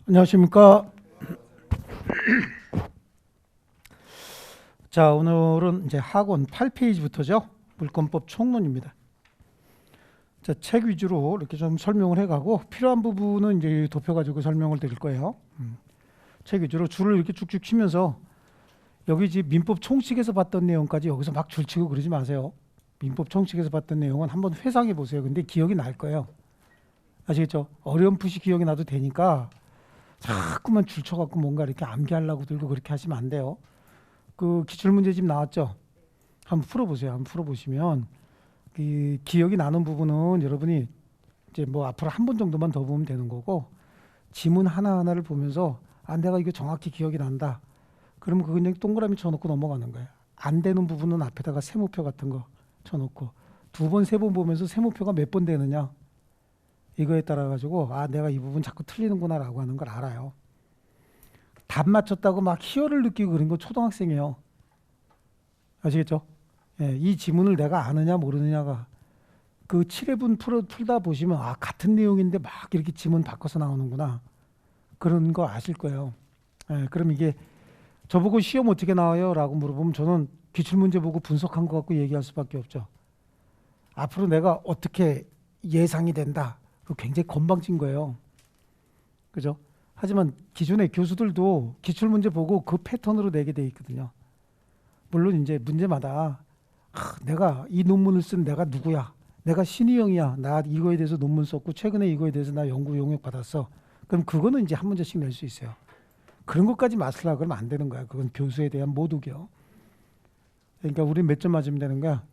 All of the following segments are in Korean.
안녕하십니까. 자, 오늘은 이제 학원 8페이지부터죠. 물권법 총론입니다. 자, 책 위주로 이렇게 좀 설명을 해가고 필요한 부분은 이제 도표 가지고 설명을 드릴 거예요. 책 위주로 줄을 이렇게 쭉쭉 치면서 여기 지금 민법 총칙에서 봤던 내용까지 여기서 막 줄치고 그러지 마세요. 민법 총칙에서 봤던 내용은 한번 회상해 보세요. 근데 기억이 날 거예요. 아시겠죠? 어렴풋이 기억이 나도 되니까 자꾸만 줄쳐갖고 뭔가 이렇게 암기하려고 들고 그렇게 하시면 안 돼요. 그 기출문제집 나왔죠? 한번 풀어보세요. 한번 풀어보시면 그 기억이 나는 부분은 여러분이 이제 뭐 앞으로 한 번 정도만 더 보면 되는 거고, 지문 하나하나를 보면서 아, 내가 이거 정확히 기억이 난다. 그러면 그거 그냥 동그라미 쳐놓고 넘어가는 거예요. 안 되는 부분은 앞에다가 세모표 같은 거 쳐놓고 두 번, 세 번 보면서 세모표가 몇 번 되느냐 이거에 따라 가지고 아, 내가 이 부분 자꾸 틀리는구나라고 하는 걸 알아요. 답 맞췄다고 막 희열을 느끼고 그런 건 초등학생이에요. 아시겠죠? 예, 이 지문을 내가 아느냐 모르느냐가 그 7회분 풀다 보시면 아, 같은 내용인데 막 이렇게 지문 바꿔서 나오는구나. 그런 거 아실 거예요. 예, 그럼 이게 저보고 시험 어떻게 나와요? 라고 물어보면 저는 기출문제 보고 분석한 것 갖고 얘기할 수밖에 없죠. 앞으로 내가 어떻게 예상이 된다. 그 굉장히 건방진 거예요. 그죠? 하지만 기존의 교수들도 기출문제 보고 그 패턴으로 내게 돼 있거든요. 물론 이제 문제마다 내가 이 논문을 쓴 내가 누구야? 내가 신의영이야. 나 이거에 대해서 논문 썼고 최근에 이거에 대해서 나 연구 용역 받았어. 그럼 그거는 이제 한 문제씩 낼 수 있어요. 그런 것까지 맞으려고 그러면 안 되는 거야. 그건 교수에 대한 모독이요. 그러니까 우리 몇 점 맞으면 되는 거야?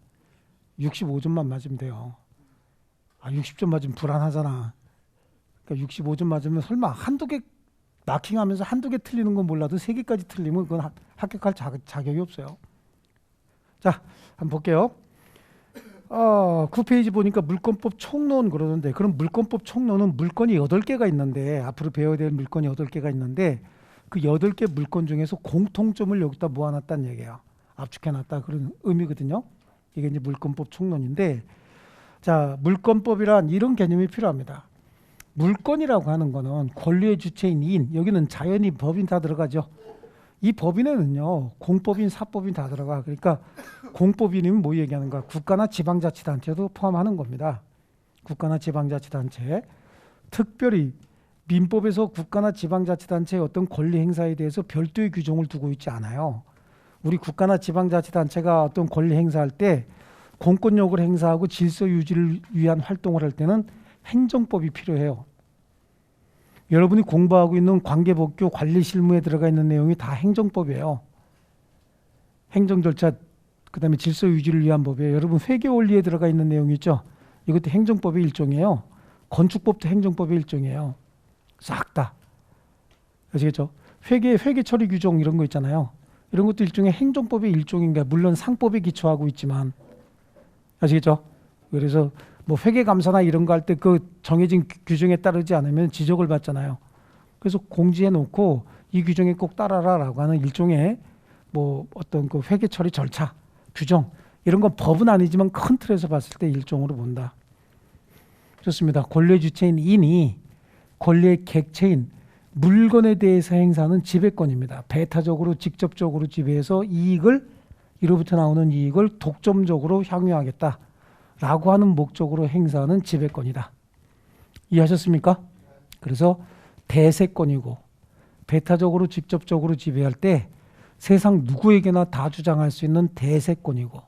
65점만 맞으면 돼요. 아, 60점 맞으면 불안하잖아. 그러니까 65점 맞으면 설마 한두 개 마킹하면서 한두 개 틀리는 건 몰라도 세 개까지 틀리면 그건 합격할 자격이 없어요. 자, 한번 볼게요. 9페이지 보니까 물권법 총론 그러는데, 그럼 물권법 총론은 물건이 8개가 있는데, 앞으로 배워야 될 물건이 8개가 있는데 그 8개 물건 중에서 공통점을 여기다 모아놨다는 얘기예요. 압축해놨다 그런 의미거든요. 이게 이제 물권법 총론인데, 자, 물권법이란 이런 개념이 필요합니다. 물건이라고 하는 거는 권리의 주체인 인, 여기는 자연인, 법인 다 들어가죠. 이 법인에는요, 공법인, 사법인 다 들어가. 그러니까 공법인이면 뭐 얘기하는가? 국가나 지방자치단체도 포함하는 겁니다. 국가나 지방자치단체. 특별히 민법에서 국가나 지방자치단체의 어떤 권리 행사에 대해서 별도의 규정을 두고 있지 않아요. 우리 국가나 지방자치단체가 어떤 권리 행사할 때 공권력을 행사하고 질서 유지를 위한 활동을 할 때는 행정법이 필요해요. 여러분이 공부하고 있는 관계법규 관리실무에 들어가 있는 내용이 다 행정법이에요. 행정 절차, 그 다음에 질서 유지를 위한 법이에요. 여러분 회계원리에 들어가 있는 내용이 있죠. 이것도 행정법의 일종이에요. 건축법도 행정법의 일종이에요. 싹 다. 아시겠죠? 회계 처리 규정 이런 거 있잖아요. 이런 것도 일종의 행정법의 일종인가. 물론 상법에 기초하고 있지만. 아시겠죠? 그래서 뭐 회계감사나 이런 거 할 때 그 정해진 규정에 따르지 않으면 지적을 받잖아요. 그래서 공지해 놓고 이 규정에 꼭 따라라라고 하는 일종의 뭐 어떤 그 회계 처리 절차, 규정 이런 건 법은 아니지만 큰 틀에서 봤을 때 일종으로 본다. 좋습니다. 권리의 주체인 인이 권리의 객체인 물건에 대해서 행사하는 지배권입니다. 배타적으로 직접적으로 지배해서 이로부터 나오는 이익을 독점적으로 향유하겠다 라고 하는 목적으로 행사하는 지배권이다. 이해하셨습니까? 그래서 대세권이고 배타적으로 직접적으로 지배할 때 세상 누구에게나 다 주장할 수 있는 대세권이고,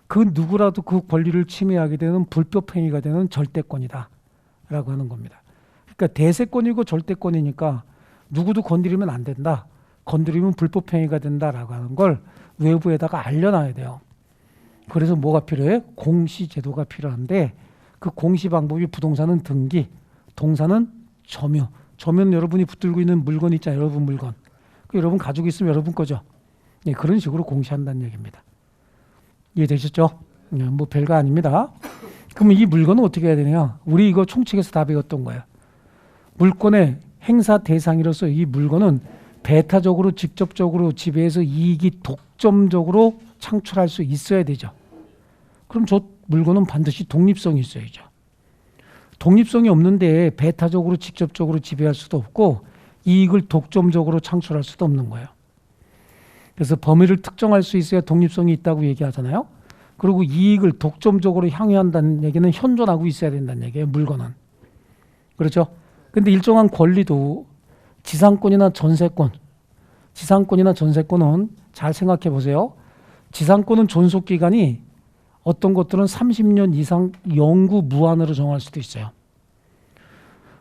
그 누구라도 그 권리를 침해하게 되는 불법행위가 되는 절대권이다 라고 하는 겁니다. 그러니까 대세권이고 절대권이니까 누구도 건드리면 안 된다, 건드리면 불법행위가 된다라고 하는 걸 외부에다가 알려놔야 돼요. 그래서 뭐가 필요해? 공시제도가 필요한데, 그 공시 방법이 부동산은 등기, 동사는 점유. 점유는 여러분이 붙들고 있는 물건 있잖아요. 여러분 물건. 그 여러분 가지고 있으면 여러분 거죠. 네, 그런 식으로 공시한다는 얘기입니다. 이해되셨죠? 네, 뭐 별거 아닙니다. 그러면 이 물건은 어떻게 해야 되냐? 우리 이거 총칙에서 다 배웠던 거예요. 물권의 행사 대상으로서 이 물건은 배타적으로 직접적으로 지배해서 이익이 독점적으로 창출할 수 있어야 되죠. 그럼 저 물건은 반드시 독립성이 있어야죠. 독립성이 없는데 배타적으로 직접적으로 지배할 수도 없고 이익을 독점적으로 창출할 수도 없는 거예요. 그래서 범위를 특정할 수 있어야 독립성이 있다고 얘기하잖아요. 그리고 이익을 독점적으로 향유한다는 얘기는 현존하고 있어야 된다는 얘기예요. 물건은. 그렇죠? 근데 일정한 권리도 지상권이나 전세권은 잘 생각해 보세요. 지상권은 존속기간이 어떤 것들은 30년 이상 영구 무한으로 정할 수도 있어요.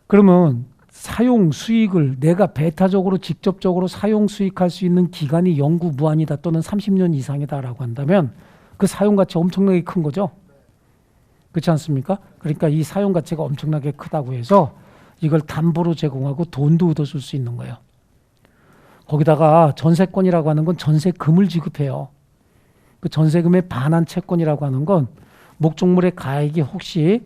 그러면 사용 수익을 내가 배타적으로 직접적으로 사용 수익할 수 있는 기간이 영구 무한이다 또는 30년 이상이다라고 한다면 그 사용 가치 엄청나게 큰 거죠. 그렇지 않습니까? 그러니까 이 사용 가치가 엄청나게 크다고 해서 이걸 담보로 제공하고 돈도 얻어줄 수 있는 거예요. 거기다가 전세권이라고 하는 건 전세금을 지급해요. 그 전세금에 반한 채권이라고 하는 건 목적물의 가액이 혹시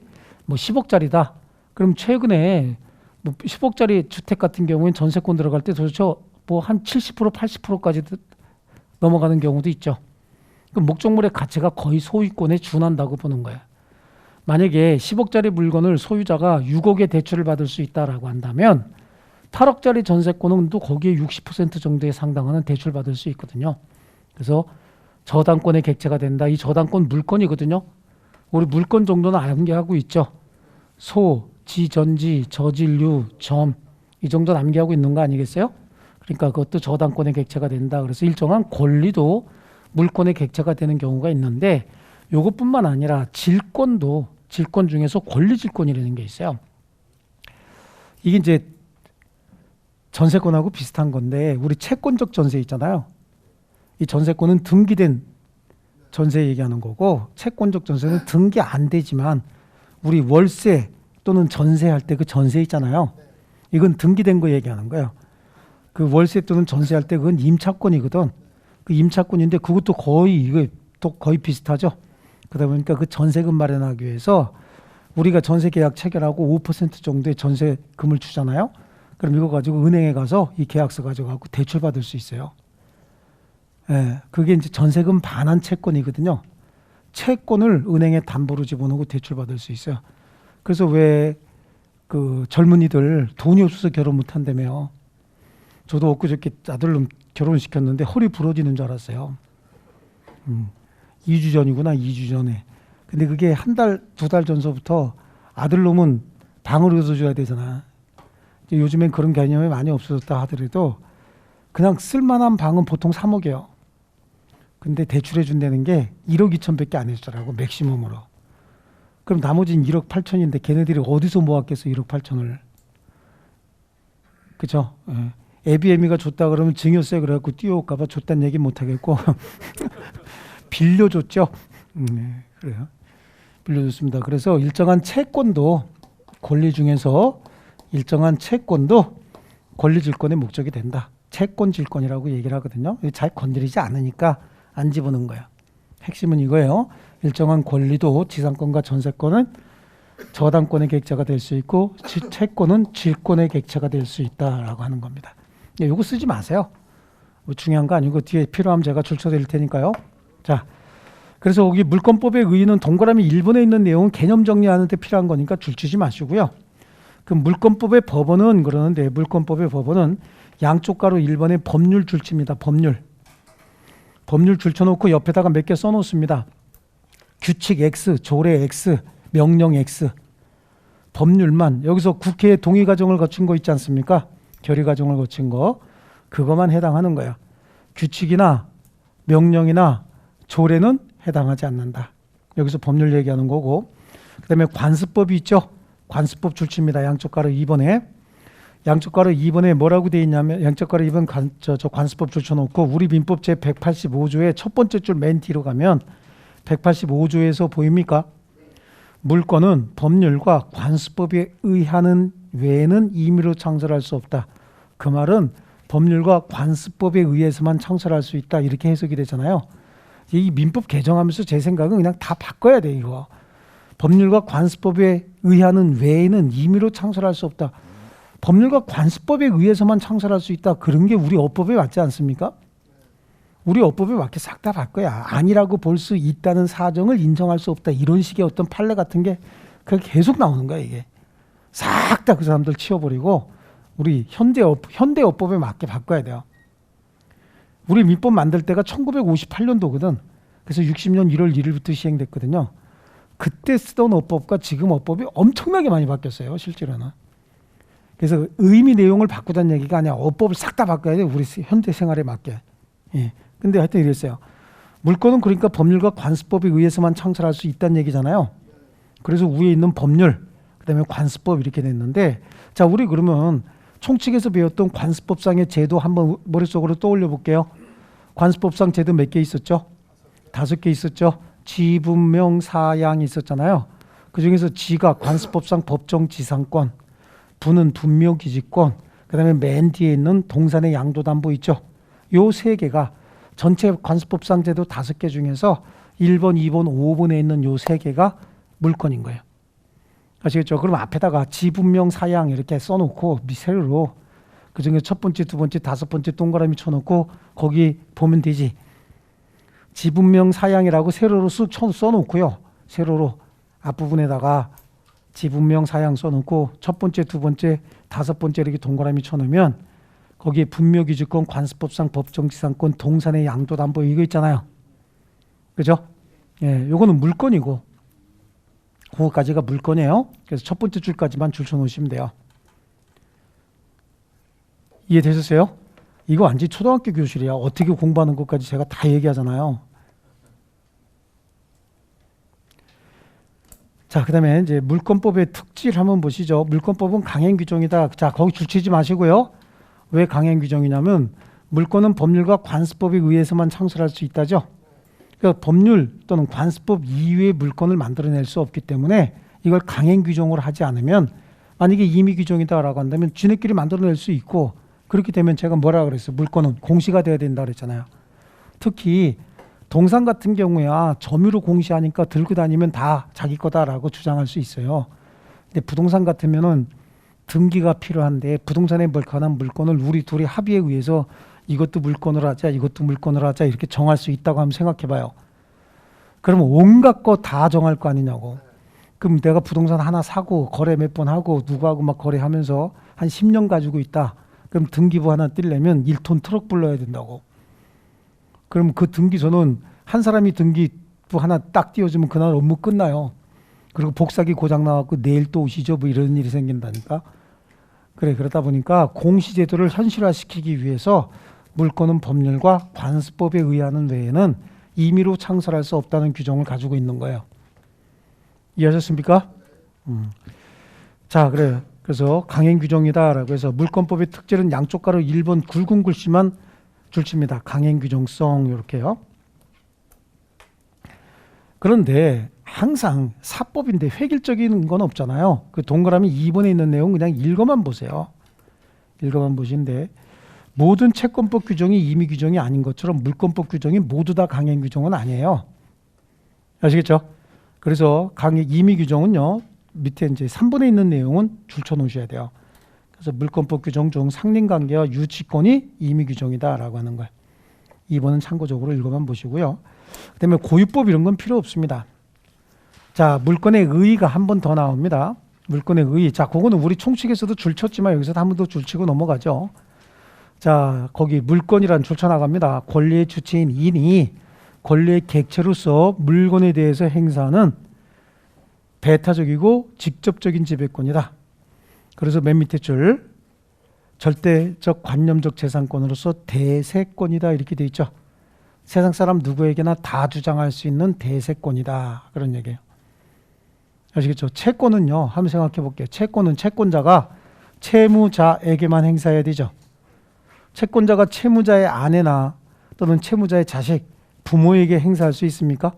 뭐 10억짜리다. 그럼 최근에 뭐 10억짜리 주택 같은 경우에는 전세권 들어갈 때 도대체 뭐 한 70% 80%까지 넘어가는 경우도 있죠. 그 목적물의 가치가 거의 소유권에 준한다고 보는 거예요. 만약에 10억짜리 물건을 소유자가 6억에 대출을 받을 수 있다라고 한다면 8억짜리 전세권은 또 거기에 60% 정도에 상당하는 대출 받을 수 있거든요. 그래서 저당권의 객체가 된다. 이 저당권 물건이거든요. 우리 물건 정도는 암기하고 있죠. 소, 지, 전지, 저진류, 점 이 정도는 암기하고 있는 거 아니겠어요? 그러니까 그것도 저당권의 객체가 된다. 그래서 일정한 권리도 물권의 객체가 되는 경우가 있는데 이것뿐만 아니라 질권도 질권 중에서 권리질권이라는 게 있어요. 이게 이제 전세권하고 비슷한 건데 우리 채권적 전세 있잖아요. 이 전세권은 등기된 전세 얘기하는 거고 채권적 전세는 등기 안 되지만 우리 월세 또는 전세할 때 그 전세 있잖아요. 이건 등기된 거 얘기하는 거예요. 그 월세 또는 전세할 때 그건 임차권이거든. 그 임차권인데 그것도 거의 이거 또 거의 비슷하죠. 그러다 보니까 그 전세금 마련하기 위해서 우리가 전세 계약 체결하고 5% 정도의 전세금을 주잖아요. 그럼 이거 가지고 은행에 가서 이 계약서 가져가고 대출 받을 수 있어요. 예, 그게 이제 전세금 반환 채권이거든요. 채권을 은행에 담보로 집어넣고 대출 받을 수 있어요. 그래서 왜 그 젊은이들 돈이 없어서 결혼 못 한다며요. 저도 엊그저께 아들놈 결혼시켰는데 허리 부러지는 줄 알았어요. 2주 전이구나, 2주 전에. 근데 그게 한 달, 2달 전서부터 아들놈은 방을 얻어줘야 되잖아. 요즘엔 그런 개념이 많이 없어졌다 하더라도 그냥 쓸만한 방은 보통 3억이에요. 근데 대출해 준다는 게 1억 2천밖에 안 해주더라고, 맥시멈으로. 그럼 나머지는 1억 8천인데 걔네들이 어디서 모았겠어, 1억 8천을. 그죠? 예. 애비애미가 줬다 그러면 증여세 그래갖고 뛰어올까봐 줬다는 얘기 못 하겠고 빌려줬죠. 그래요. 빌려줬습니다. 그래서 일정한 채권도 권리 중에서 일정한 채권도 권리질권의 목적이 된다. 채권질권이라고 얘기를 하거든요. 잘 건드리지 않으니까 안 집어넣은 거예요. 핵심은 이거예요. 일정한 권리도 지상권과 전세권은 저당권의 객체가 될 수 있고 채권은 질권의 객체가 될 수 있다라고 하는 겁니다. 이거 쓰지 마세요. 뭐 중요한 거 아니고 뒤에 필요하면 제가 줄쳐드릴 테니까요. 자, 그래서 여기 물권법의 의의는 동그라미 1번에 있는 내용은 개념 정리하는 데 필요한 거니까 줄치지 마시고요. 그 물권법의 법원은 그러는데 물권법의 법원은 양쪽 가로 1번에 법률 줄칩니다. 법률 줄쳐놓고 옆에다가 몇 개 써놓습니다. 규칙 X, 조례 X, 명령 X. 법률만 여기서 국회의 동의 과정을 거친 거 있지 않습니까? 결의 과정을 거친 거. 그것만 해당하는 거예요. 규칙이나 명령이나 조례는 해당하지 않는다. 여기서 법률 얘기하는 거고. 그 다음에 관습법이 있죠. 관습법 줄칩니다. 양쪽 가로 2번에. 양쪽 가로 2번에 뭐라고 되어 있냐면 양쪽 가로 2번 관습법 줄쳐놓고 우리 민법 제 185조의 첫 번째 줄 맨 뒤로 가면 185조에서 보입니까? 물권은 법률과 관습법에 의하는 외에는 임의로 창설할 수 없다. 그 말은 법률과 관습법에 의해서만 창설할 수 있다. 이렇게 해석이 되잖아요. 이 민법 개정하면서 제 생각은 그냥 다 바꿔야 돼, 이거. 법률과 관습법에 의하는 외에는 임의로 창설할 수 없다. 법률과 관습법에 의해서만 창설할 수 있다. 그런 게 우리 어법에 맞지 않습니까? 우리 어법에 맞게 싹 다 바꿔야 아니라고 볼 수 있다는 사정을 인정할 수 없다. 이런 식의 어떤 판례 같은 게 계속 나오는 거야, 이게. 싹 다 그 사람들 치워버리고 우리 현대어법에 맞게 바꿔야 돼요. 우리 민법 만들 때가 1958년도거든. 그래서 60년 1월 1일부터 시행됐거든요. 그때 쓰던 어법과 지금 어법이 엄청나게 많이 바뀌었어요. 실제로는. 그래서 의미 내용을 바꾸자는 얘기가 아니야. 어법을 싹 다 바꿔야 돼. 우리 현대 생활에 맞게. 예. 근데 하여튼 이랬어요. 물권은 그러니까 법률과 관습법에 의해서만 창설할 수 있다는 얘기잖아요. 그래서 위에 있는 법률, 그다음에 관습법 이렇게 됐는데, 자, 우리 그러면 총칙에서 배웠던 관습법상의 제도 한번 머릿속으로 떠올려 볼게요. 관습법상 제도 몇 개 있었죠? 5개 있었죠. 지, 분명, 사양이 있었잖아요. 그중에서 지가 관습법상 법정지상권, 부는 분묘기지권, 그다음에 맨 뒤에 있는 동산의 양도담보 있죠. 요 3개가 전체 관습법상 제도 5개 중에서 1번, 2번, 5번에 있는 요 3개가 물권인 거예요. 아시겠죠? 그럼 앞에다가 지분명 사양 이렇게 써놓고 세로로 그중에 첫 번째, 두 번째, 5번째 동그라미 쳐놓고 거기 보면 되지. 지분명 사양이라고 세로로 쑥 써놓고요. 세로로 앞부분에다가 지분명 사양 써놓고 첫 번째, 두 번째, 5번째 이렇게 동그라미 쳐놓으면 거기에 분묘기지권, 관습법상 법정지상권, 동산의 양도담보 이거 있잖아요. 그죠? 예, 요거는 물권이고 그거까지가 물권이에요. 그래서 첫 번째 줄까지만 줄 쳐놓으시면 돼요. 이해되셨어요? 이거 완전 초등학교 교실이야. 어떻게 공부하는 것까지 제가 다 얘기하잖아요. 자, 그 다음에 이제 물권법의 특질 한번 보시죠. 물권법은 강행 규정이다. 자, 거기 줄치지 마시고요. 왜 강행 규정이냐면 물권은 법률과 관습법에 의해서만 창설할 수 있다죠. 그러니까 법률 또는 관습법 이외의 물권을 만들어낼 수 없기 때문에 이걸 강행 규정으로 하지 않으면, 만약에 임의 규정이다라고 한다면 지네끼리 만들어낼 수 있고, 그렇게 되면 제가 뭐라 그랬어요? 물권은 공시가 돼야 된다 그랬잖아요. 특히 동산 같은 경우야 점유로 공시하니까 들고 다니면 다 자기 거다라고 주장할 수 있어요. 근데 부동산 같으면은 등기가 필요한데 부동산에 관한 물권을 우리 둘이 합의에 의해서 이것도 물권으로 하자, 이것도 물권으로 하자 이렇게 정할 수 있다고 한번 생각해 봐요. 그러면 온갖 거 다 정할 거 아니냐고. 그럼 내가 부동산 하나 사고 거래 몇 번 하고 누구하고 막 거래하면서 한 10년 가지고 있다. 그럼 등기부 하나 떼려면 1톤 트럭 불러야 된다고. 그럼 그 등기소는 한 사람이 등기부 하나 딱 띄워주면 그날 업무 끝나요. 그리고 복사기 고장 나갖고 내일 또 오시죠 뭐 이런 일이 생긴다니까. 그래, 그러다 보니까 공시제도를 현실화시키기 위해서 물권은 법률과 관습법에 의하는 외에는 임의로 창설할 수 없다는 규정을 가지고 있는 거예요. 이해하셨습니까? 자, 그래요. 그래서 강행 규정이다라고 해서 물권법의 특질은 양쪽 가로 1번 굵은 글씨만 줄칩니다. 강행 규정성 이렇게요. 그런데 항상 사법인데 획일적인 건 없잖아요. 그 동그라미 2번에 있는 내용 그냥 읽어만 보세요. 읽어만 보시는데 모든 채권법 규정이 임의 규정이 아닌 것처럼 물권법 규정이 모두 다 강행 규정은 아니에요. 아시겠죠? 그래서 임의 규정은요. 밑에 이제 3번에 있는 내용은 줄쳐 놓으셔야 돼요. 그래서 물권법 규정 중 상린관계와 유치권이 임의 규정이다라고 하는 거예요. 2번은 참고적으로 읽어만 보시고요. 그다음에 고유법 이런 건 필요 없습니다. 자, 물권의 의의가 한 번 더 나옵니다. 물권의 의의. 자, 그거는 우리 총칙에서도 줄쳤지만 여기서도 한 번 더 줄치고 넘어가죠. 자, 거기 물권이란 줄쳐 나갑니다. 권리의 주체인 인이 권리의 객체로서 물건에 대해서 행사하는 배타적이고 직접적인 지배권이다. 그래서 맨 밑에 줄 절대적 관념적 재산권으로서 대세권이다 이렇게 돼 있죠. 세상 사람 누구에게나 다 주장할 수 있는 대세권이다 그런 얘기예요. 아시겠죠? 채권은요, 한번 생각해 볼게요. 채권은 채권자가 채무자에게만 행사해야 되죠. 채권자가 채무자의 아내나 또는 채무자의 자식, 부모에게 행사할 수 있습니까?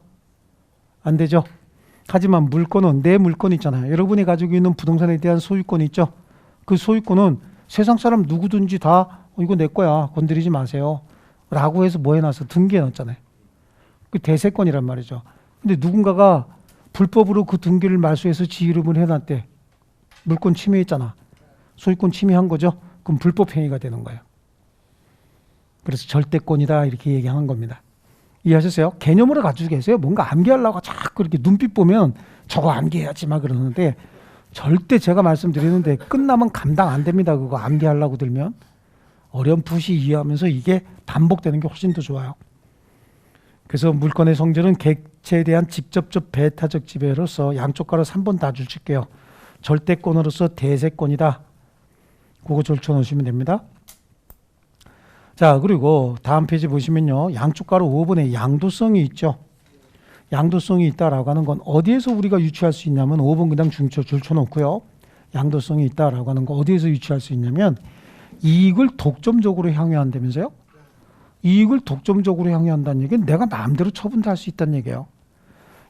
안 되죠. 하지만 물권은 내 물권 있잖아요. 여러분이 가지고 있는 부동산에 대한 소유권 있죠. 그 소유권은 세상 사람 누구든지 다 이거 내 거야 건드리지 마세요 라고 해서 뭐 해놨어? 등기해 놨잖아요. 그 대세권이란 말이죠. 근데 누군가가 불법으로 그 등기를 말소해서 지 이름을 해놨대. 물권 침해했잖아. 소유권 침해한 거죠. 그럼 불법 행위가 되는 거예요. 그래서 절대권이다 이렇게 얘기하는 겁니다. 이해하셨어요? 개념으로 가지고 계세요. 뭔가 암기하려고 자꾸 이렇게 눈빛 보면 저거 암기해야지 막 그러는데 절대 제가 말씀드리는데 끝나면 감당 안 됩니다. 그거 암기하려고 들면 어렴풋이 이해하면서 이게 반복되는 게 훨씬 더 좋아요. 그래서 물건의 성질은 객체에 대한 직접적 배타적 지배로서 양쪽 가로 3번 다 줄칠게요. 절대권으로서 대세권이다. 그거 줄쳐놓으시면 됩니다. 자, 그리고 다음 페이지 보시면요. 양쪽 가로 5번에 양도성이 있죠. 양도성이 있다라고 하는 건 어디에서 우리가 유추할 수 있냐면 5번 그냥 줄쳐놓고요. 양도성이 있다라고 하는 거 어디에서 유추할 수 있냐면 이익을 독점적으로 향유한다면서요? 이익을 독점적으로 향유한다는 얘기는 내가 마음대로 처분할 수 있다는 얘기예요.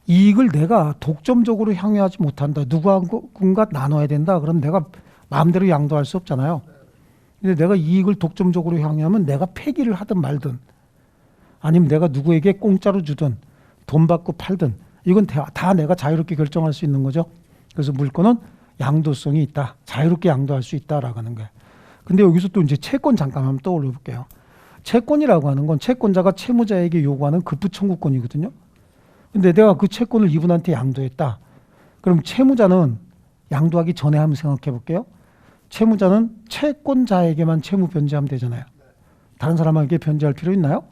이익을 내가 독점적으로 향유하지 못한다. 누구하고가 나눠야 된다. 그럼 내가 마음대로 양도할 수 없잖아요. 근데 내가 이익을 독점적으로 향유하면 내가 폐기를 하든 말든 아니면 내가 누구에게 공짜로 주든 돈 받고 팔든 이건 다 내가 자유롭게 결정할 수 있는 거죠. 그래서 물건은 양도성이 있다. 자유롭게 양도할 수 있다라고 하는 거예요. 근데 여기서 또 이제 채권 잠깐 한번 떠올려 볼게요. 채권이라고 하는 건 채권자가 채무자에게 요구하는 급부 청구권이거든요. 근데 내가 그 채권을 이분한테 양도했다. 그럼 채무자는 양도하기 전에 한번 생각해 볼게요. 채무자는 채권자에게만 채무 변제하면 되잖아요. 다른 사람에게 변제할 필요 있나요?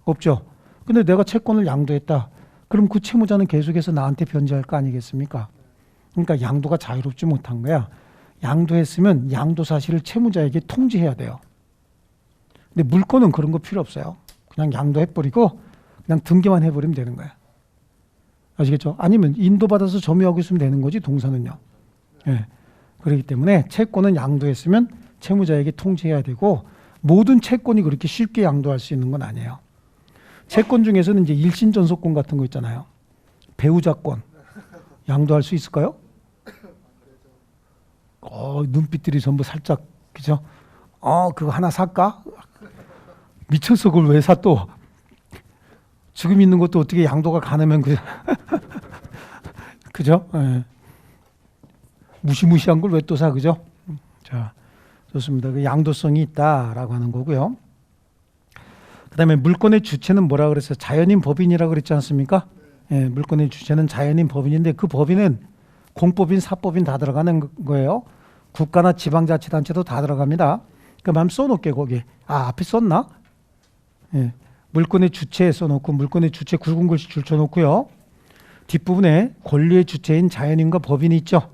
없죠. 근데 내가 채권을 양도했다. 그럼 그 채무자는 계속해서 나한테 변제할 거 아니겠습니까? 그러니까 양도가 자유롭지 못한 거야. 양도했으면 양도 사실을 채무자에게 통지해야 돼요. 근데 물건은 그런 거 필요 없어요. 그냥 양도해버리고 그냥 등기만 해버리면 되는 거야. 아시겠죠? 아니면 인도받아서 점유하고 있으면 되는 거지 동사는요. 예. 그렇기 때문에 채권은 양도했으면 채무자에게 통지해야 되고 모든 채권이 그렇게 쉽게 양도할 수 있는 건 아니에요. 채권 중에서는 이제 일신전속권 같은 거 있잖아요. 배우자권 양도할 수 있을까요? 눈빛들이 전부 살짝 그죠? 그거 하나 살까? 미쳤어. 그걸 왜 사 또? 지금 있는 것도 어떻게 양도가 가능하면 그죠? 예. 무시무시한 걸 왜 또 사 그죠? 자, 좋습니다. 그 양도성이 있다라고 하는 거고요. 그다음에 물건의 주체는 뭐라 그랬어요? 자연인 법인이라고 그랬지 않습니까? 예, 물건의 주체는 자연인 법인인데 그 법인은 공법인, 사법인 다 들어가는 거예요. 국가나 지방자치단체도 다 들어갑니다. 그럼 한번 써놓을게 거기. 앞에 썼나? 예, 물건의 주체에 써놓고 물건의 주체 굵은 글씨 줄쳐놓고요. 뒷부분에 권리의 주체인 자연인과 법인이 있죠.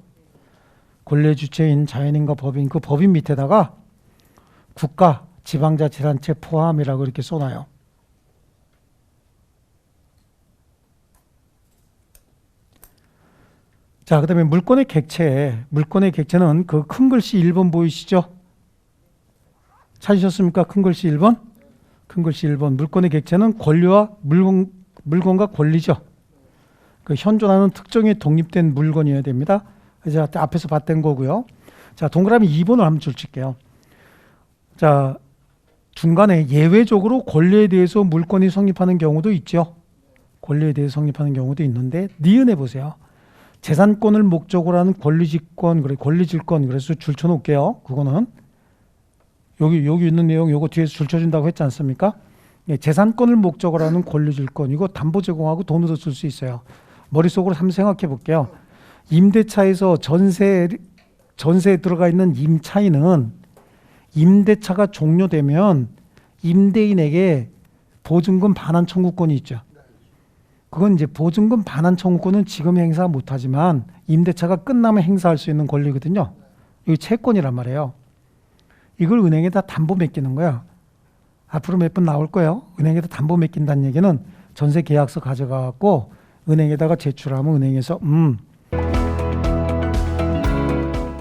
권리의 주체인 자연인과 법인, 그 법인 밑에다가 국가, 지방자치단체 포함이라고 이렇게 써놔요. 자, 그 다음에 물권의 객체. 물권의 객체는 그 큰 글씨 1번 보이시죠? 찾으셨습니까? 큰 글씨 1번? 큰 글씨 1번. 물권의 객체는 권리와 물건과 권리죠. 그 현존하는 특정에 독립된 물건이어야 됩니다. 이제 앞에서 봤던 거고요. 자, 동그라미 2번을 한번 줄칠게요. 자, 중간에 예외적으로 권리에 대해서 물건이 성립하는 경우도 있죠. 권리에 대해서 성립하는 경우도 있는데 니은해 보세요. 재산권을 목적으로 하는 권리질권, 그래 권리질권 그래서 줄쳐놓을게요. 그거는 여기 있는 내용 요거 뒤에서 줄쳐준다고 했지 않습니까? 예, 재산권을 목적으로 하는 권리질권 이거 담보 제공하고 돈으로 쓸 수 있어요. 머릿속으로 한번 생각해 볼게요. 임대차에서 전세에 들어가 있는 임차인은 임대차가 종료되면 임대인에게 보증금 반환 청구권이 있죠. 그건 이제 보증금 반환 청구권은 지금 행사 못하지만 임대차가 끝나면 행사할 수 있는 권리거든요. 이게 채권이란 말이에요. 이걸 은행에다 담보 맡기는 거야. 앞으로 몇 번 나올 거예요. 은행에다 담보 맡긴다는 얘기는 전세 계약서 가져가고 은행에다가 제출하면 은행에서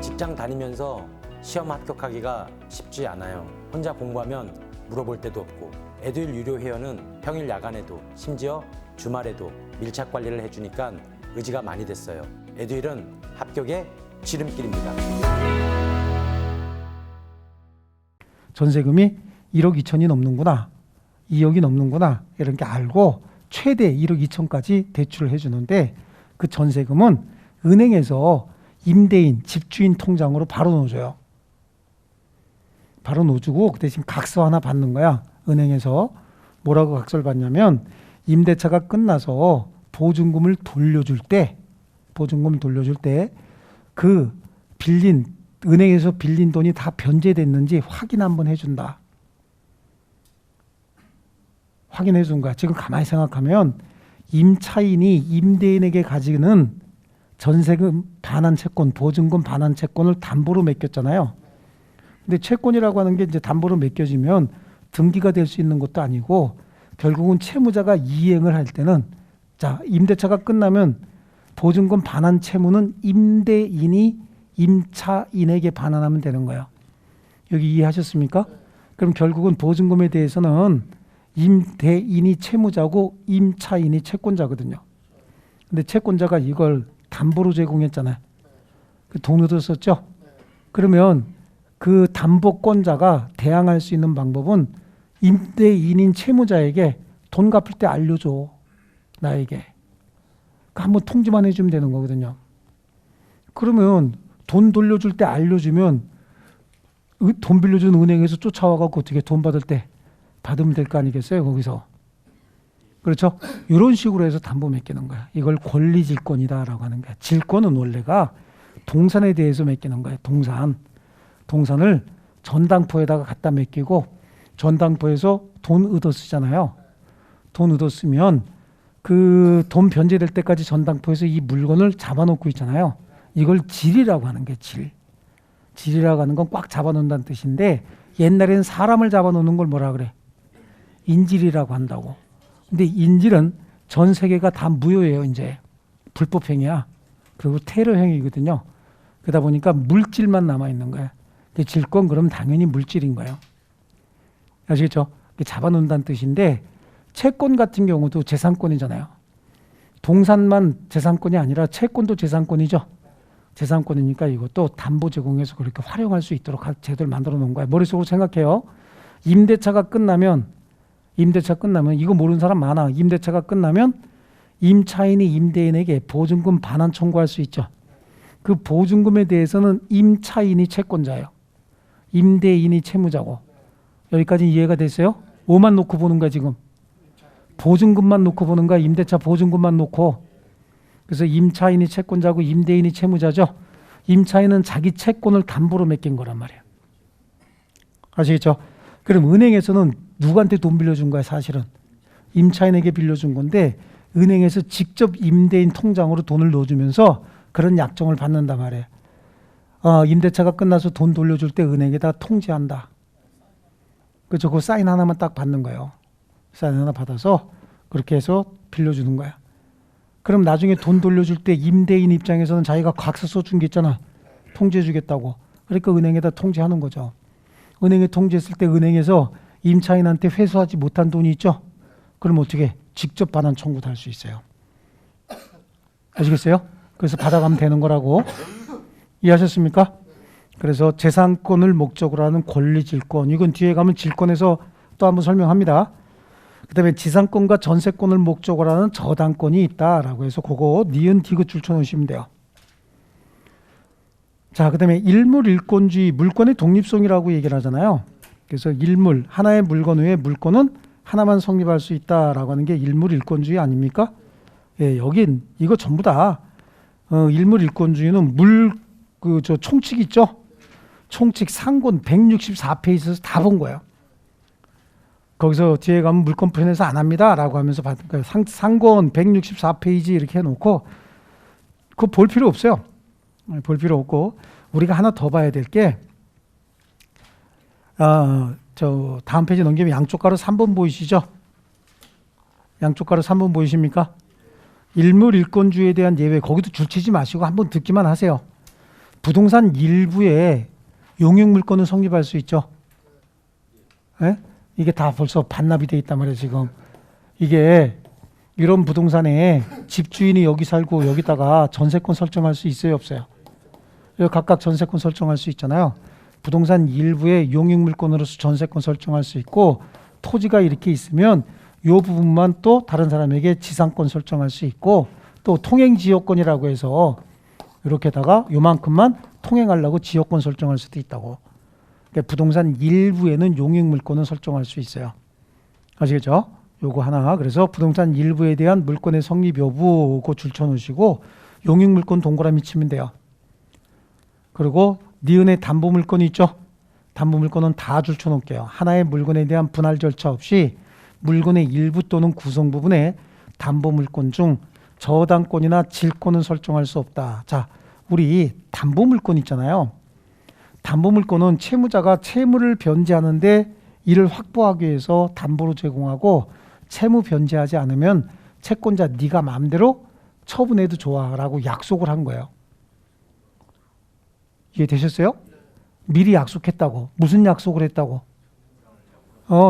직장 다니면서 시험 합격하기가 쉽지 않아요. 혼자 공부하면 물어볼 데도 없고 에듀윌 유료 회원은 평일 야간에도 심지어 주말에도 밀착 관리를 해주니까 의지가 많이 됐어요. 에듀윌은 합격의 지름길입니다. 전세금이 1억 2천이 넘는구나. 2억이 넘는구나. 이런 게 알고 최대 1억 2천까지 대출을 해주는데 그 전세금은 은행에서 임대인, 집주인 통장으로 바로 넣어줘요. 바로 넣어주고 그 대신 각서 하나 받는 거야. 은행에서 뭐라고 각서를 받냐면 임대차가 끝나서 보증금을 돌려줄 때 그 그 빌린 은행에서 빌린 돈이 다 변제됐는지 확인 한번 해준다. 확인해 준 거야. 지금 가만히 생각하면 임차인이 임대인에게 가지는 전세금 반환 채권, 보증금 반환 채권을 담보로 맡겼잖아요. 근데 채권이라고 하는 게 이제 담보로 맡겨지면 등기가 될 수 있는 것도 아니고 결국은 채무자가 이행을 할 때는 자, 임대차가 끝나면 보증금 반환 채무는 임대인이 임차인에게 반환하면 되는 거예요. 여기 이해하셨습니까? 그럼 결국은 보증금에 대해서는 임대인이 채무자고 임차인이 채권자거든요. 근데 채권자가 이걸 담보로 제공했잖아요. 그 돈 얻었었죠? 그러면 그 담보권자가 대항할 수 있는 방법은 임대인인 채무자에게 돈 갚을 때 알려줘. 나에게. 한번 통지만 해주면 되는 거거든요. 그러면 돈 돌려줄 때 알려주면 돈 빌려준 은행에서 쫓아와갖고 어떻게 돈 받을 때 받으면 될 거 아니겠어요? 거기서. 그렇죠? 이런 식으로 해서 담보 맡기는 거야. 이걸 권리질권이다라고 하는 거야. 질권은 원래가 동산에 대해서 맡기는 거예요. 동산을 전당포에다가 갖다 맡기고 전당포에서 돈 얻어 쓰잖아요. 돈 얻어 쓰면 그 돈 변제될 때까지 전당포에서 이 물건을 잡아놓고 있잖아요. 이걸 질이라고 하는 게 질. 질이라고 하는 건 꽉 잡아놓는다는 뜻인데 옛날에는 사람을 잡아놓는 걸 뭐라 그래? 인질이라고 한다고. 근데 인질은 전 세계가 다 무효예요. 이제 불법행위야. 그리고 테러행위거든요. 그러다 보니까 물질만 남아있는 거야. 질권 그러면 당연히 물질인 거예요. 아시겠죠? 잡아놓는다는 뜻인데 채권 같은 경우도 재산권이잖아요. 동산만 재산권이 아니라 채권도 재산권이죠. 재산권이니까 이것도 담보 제공해서 그렇게 활용할 수 있도록 제도를 만들어 놓은 거예요. 머릿속으로 생각해요. 임대차가 끝나면 이거 모르는 사람 많아. 임대차가 끝나면 임차인이 임대인에게 보증금 반환 청구할 수 있죠. 그 보증금에 대해서는 임차인이 채권자예요. 임대인이 채무자고. 여기까지 이해가 됐어요? 5만 놓고 보는 거야 지금. 보증금만 놓고 보는 거야. 임대차 보증금만 놓고. 그래서 임차인이 채권자고 임대인이 채무자죠. 임차인은 자기 채권을 담보로 맡긴 거란 말이에요. 아시겠죠? 그럼 은행에서는 누구한테 돈 빌려준 거야 사실은? 임차인에게 빌려준 건데 은행에서 직접 임대인 통장으로 돈을 넣어주면서 그런 약정을 받는단 말이에요. 임대차가 끝나서 돈 돌려줄 때 은행에다 통지한다. 그렇죠? 그 사인 하나만 딱 받는 거예요. 사인 하나 받아서 그렇게 해서 빌려주는 거야. 그럼 나중에 돈 돌려줄 때 임대인 입장에서는 자기가 각서 써준 게 있잖아. 통지해 주겠다고. 그러니까 은행에다 통지하는 거죠. 은행에 통지했을 때 은행에서 임차인한테 회수하지 못한 돈이 있죠. 그럼 어떻게? 직접 반환 청구도 할 수 있어요. 아시겠어요? 그래서 받아가면 되는 거라고. 이해하셨습니까? 그래서 재산권을 목적으로 하는 권리질권. 이건 뒤에 가면 질권에서 또 한번 설명합니다. 그 다음에 지상권과 전세권을 목적으로 하는 저당권이 있다라고 해서 그거 니은 디귿 줄 쳐놓으시면 돼요. 자, 그 다음에 일물일권주의, 물권의 독립성이라고 얘기를 하잖아요. 그래서 일물, 하나의 물건 외에 물권은 하나만 성립할 수 있다라고 하는 게 일물일권주의 아닙니까? 예, 여긴 이거 전부 다 일물일권주의는 저 총칙 있죠? 총칙 상권 164페이지에서 다 본 거예요. 거기서 뒤에 가면 물권편에서 안 합니다 라고 하면서 받은 거예요. 상권 164페이지 이렇게 해놓고 그거 볼 필요 없어요. 볼 필요 없고 우리가 하나 더 봐야 될 게 저 다음 페이지 넘기면 양쪽 가로 3번 보이시죠? 양쪽 가로 3번 보이십니까? 일물일권주의에 대한 예외 거기도 줄치지 마시고 한번 듣기만 하세요. 부동산 일부에 용익물권은 성립할 수 있죠. 예? 이게 다 벌써 반납이 돼 있단 말이에요 지금. 이게 이런 부동산에 집주인이 여기 살고 여기다가 전세권 설정할 수 있어요 없어요? 여기 각각 전세권 설정할 수 있잖아요. 부동산 일부에 용익물권으로서 전세권 설정할 수 있고 토지가 이렇게 있으면 이 부분만 또 다른 사람에게 지상권 설정할 수 있고 또 통행지역권이라고 해서 이렇게다가 요만큼만 통행하려고 지역권 설정할 수도 있다고. 그러니까 부동산 일부에는 용익물권을 설정할 수 있어요. 아시겠죠? 요거 하나. 그래서 부동산 일부에 대한 물권의 성립 여부 그 줄 쳐놓으시고 용익물권 동그라미 치면 돼요. 그리고 니은의 담보물건이 있죠. 담보물건은 다 줄쳐놓을게요. 하나의 물건에 대한 분할 절차 없이 물건의 일부 또는 구성 부분에 담보물건 중 저당권이나 질권은 설정할 수 없다. 자, 우리 담보물건 있잖아요. 담보물건은 채무자가 채무를 변제하는데 이를 확보하기 위해서 담보로 제공하고 채무 변제하지 않으면 채권자 네가 마음대로 처분해도 좋아라고 약속을 한 거예요. 이해되셨어요? 미리 약속했다고. 무슨 약속을 했다고?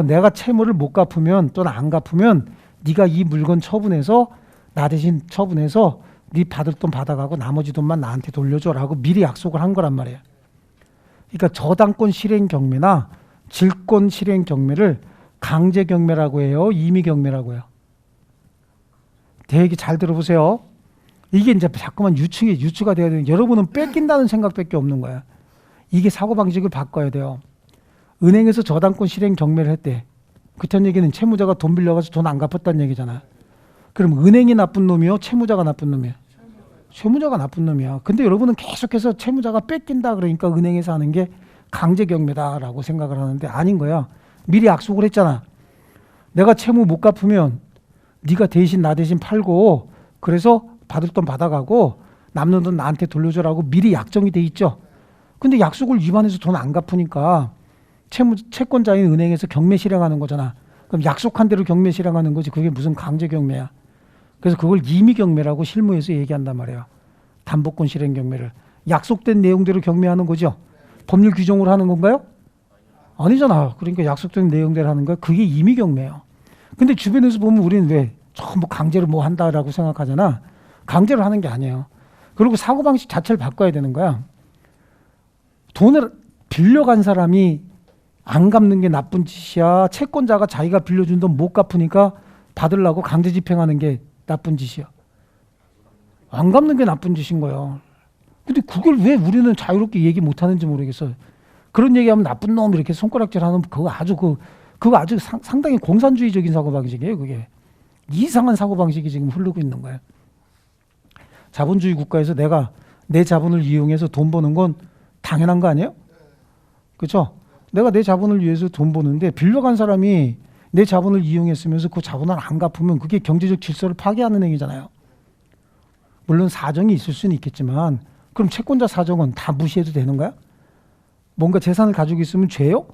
내가 채무를 못 갚으면 또는 안 갚으면 네가 이 물건 처분해서 나 대신 처분해서 네 받을 돈 받아가고 나머지 돈만 나한테 돌려줘라고 미리 약속을 한 거란 말이에요. 그러니까 저당권 실행 경매나 질권 실행 경매를 강제 경매라고 해요, 임의 경매라고 해요. 대기 잘 들어보세요. 이게 이제 자꾸만 유추가 돼야 되는, 여러분은 뺏긴다는 생각밖에 없는 거야. 이게 사고방식을 바꿔야 돼요. 은행에서 저당권 실행 경매를 했대. 그딴 얘기는 채무자가 돈 빌려가서 돈 안 갚았다는 얘기잖아. 그럼 은행이 나쁜 놈이요? 채무자가 나쁜 놈이야? 채무자가 나쁜 놈이야. 근데 여러분은 계속해서 채무자가 뺏긴다 그러니까 은행에서 하는 게 강제 경매다라고 생각을 하는데 아닌 거야. 미리 약속을 했잖아. 내가 채무 못 갚으면 네가 대신 나 대신 팔고 그래서 받을 돈 받아가고 남는 돈 나한테 돌려줘라고 미리 약정이 돼 있죠. 근데 약속을 위반해서 돈 안 갚으니까 채권자인 은행에서 경매 실행하는 거잖아. 그럼 약속한 대로 경매 실행하는 거지. 그게 무슨 강제 경매야. 그래서 그걸 임의 경매라고 실무에서 얘기한단 말이에요. 담보권 실행 경매를. 약속된 내용대로 경매하는 거죠. 법률 규정으로 하는 건가요? 아니잖아. 그러니까 약속된 내용대로 하는 거야. 그게 임의 경매예요. 근데 주변에서 보면 우리는 왜 전부 강제로 뭐 한다라고 생각하잖아. 강제로 하는 게 아니에요. 그리고 사고방식 자체를 바꿔야 되는 거야. 돈을 빌려간 사람이 안 갚는 게 나쁜 짓이야? 채권자가 자기가 빌려준 돈 못 갚으니까 받으려고 강제 집행하는 게 나쁜 짓이야? 안 갚는 게 나쁜 짓인 거야. 근데 그걸 왜 우리는 자유롭게 얘기 못 하는지 모르겠어요. 그런 얘기하면 나쁜 놈 이렇게 손가락질 하는 그거 아주 상당히 공산주의적인 사고방식이에요. 그게 이상한 사고방식이 지금 흐르고 있는 거예요. 자본주의 국가에서 내가 내 자본을 이용해서 돈 버는 건 당연한 거 아니에요? 그렇죠? 내가 내 자본을 위해서 돈 버는데 빌려간 사람이 내 자본을 이용했으면서 그 자본을 안 갚으면 그게 경제적 질서를 파괴하는 행위잖아요. 물론 사정이 있을 수는 있겠지만 그럼 채권자 사정은 다 무시해도 되는 거야? 뭔가 재산을 가지고 있으면 죄요?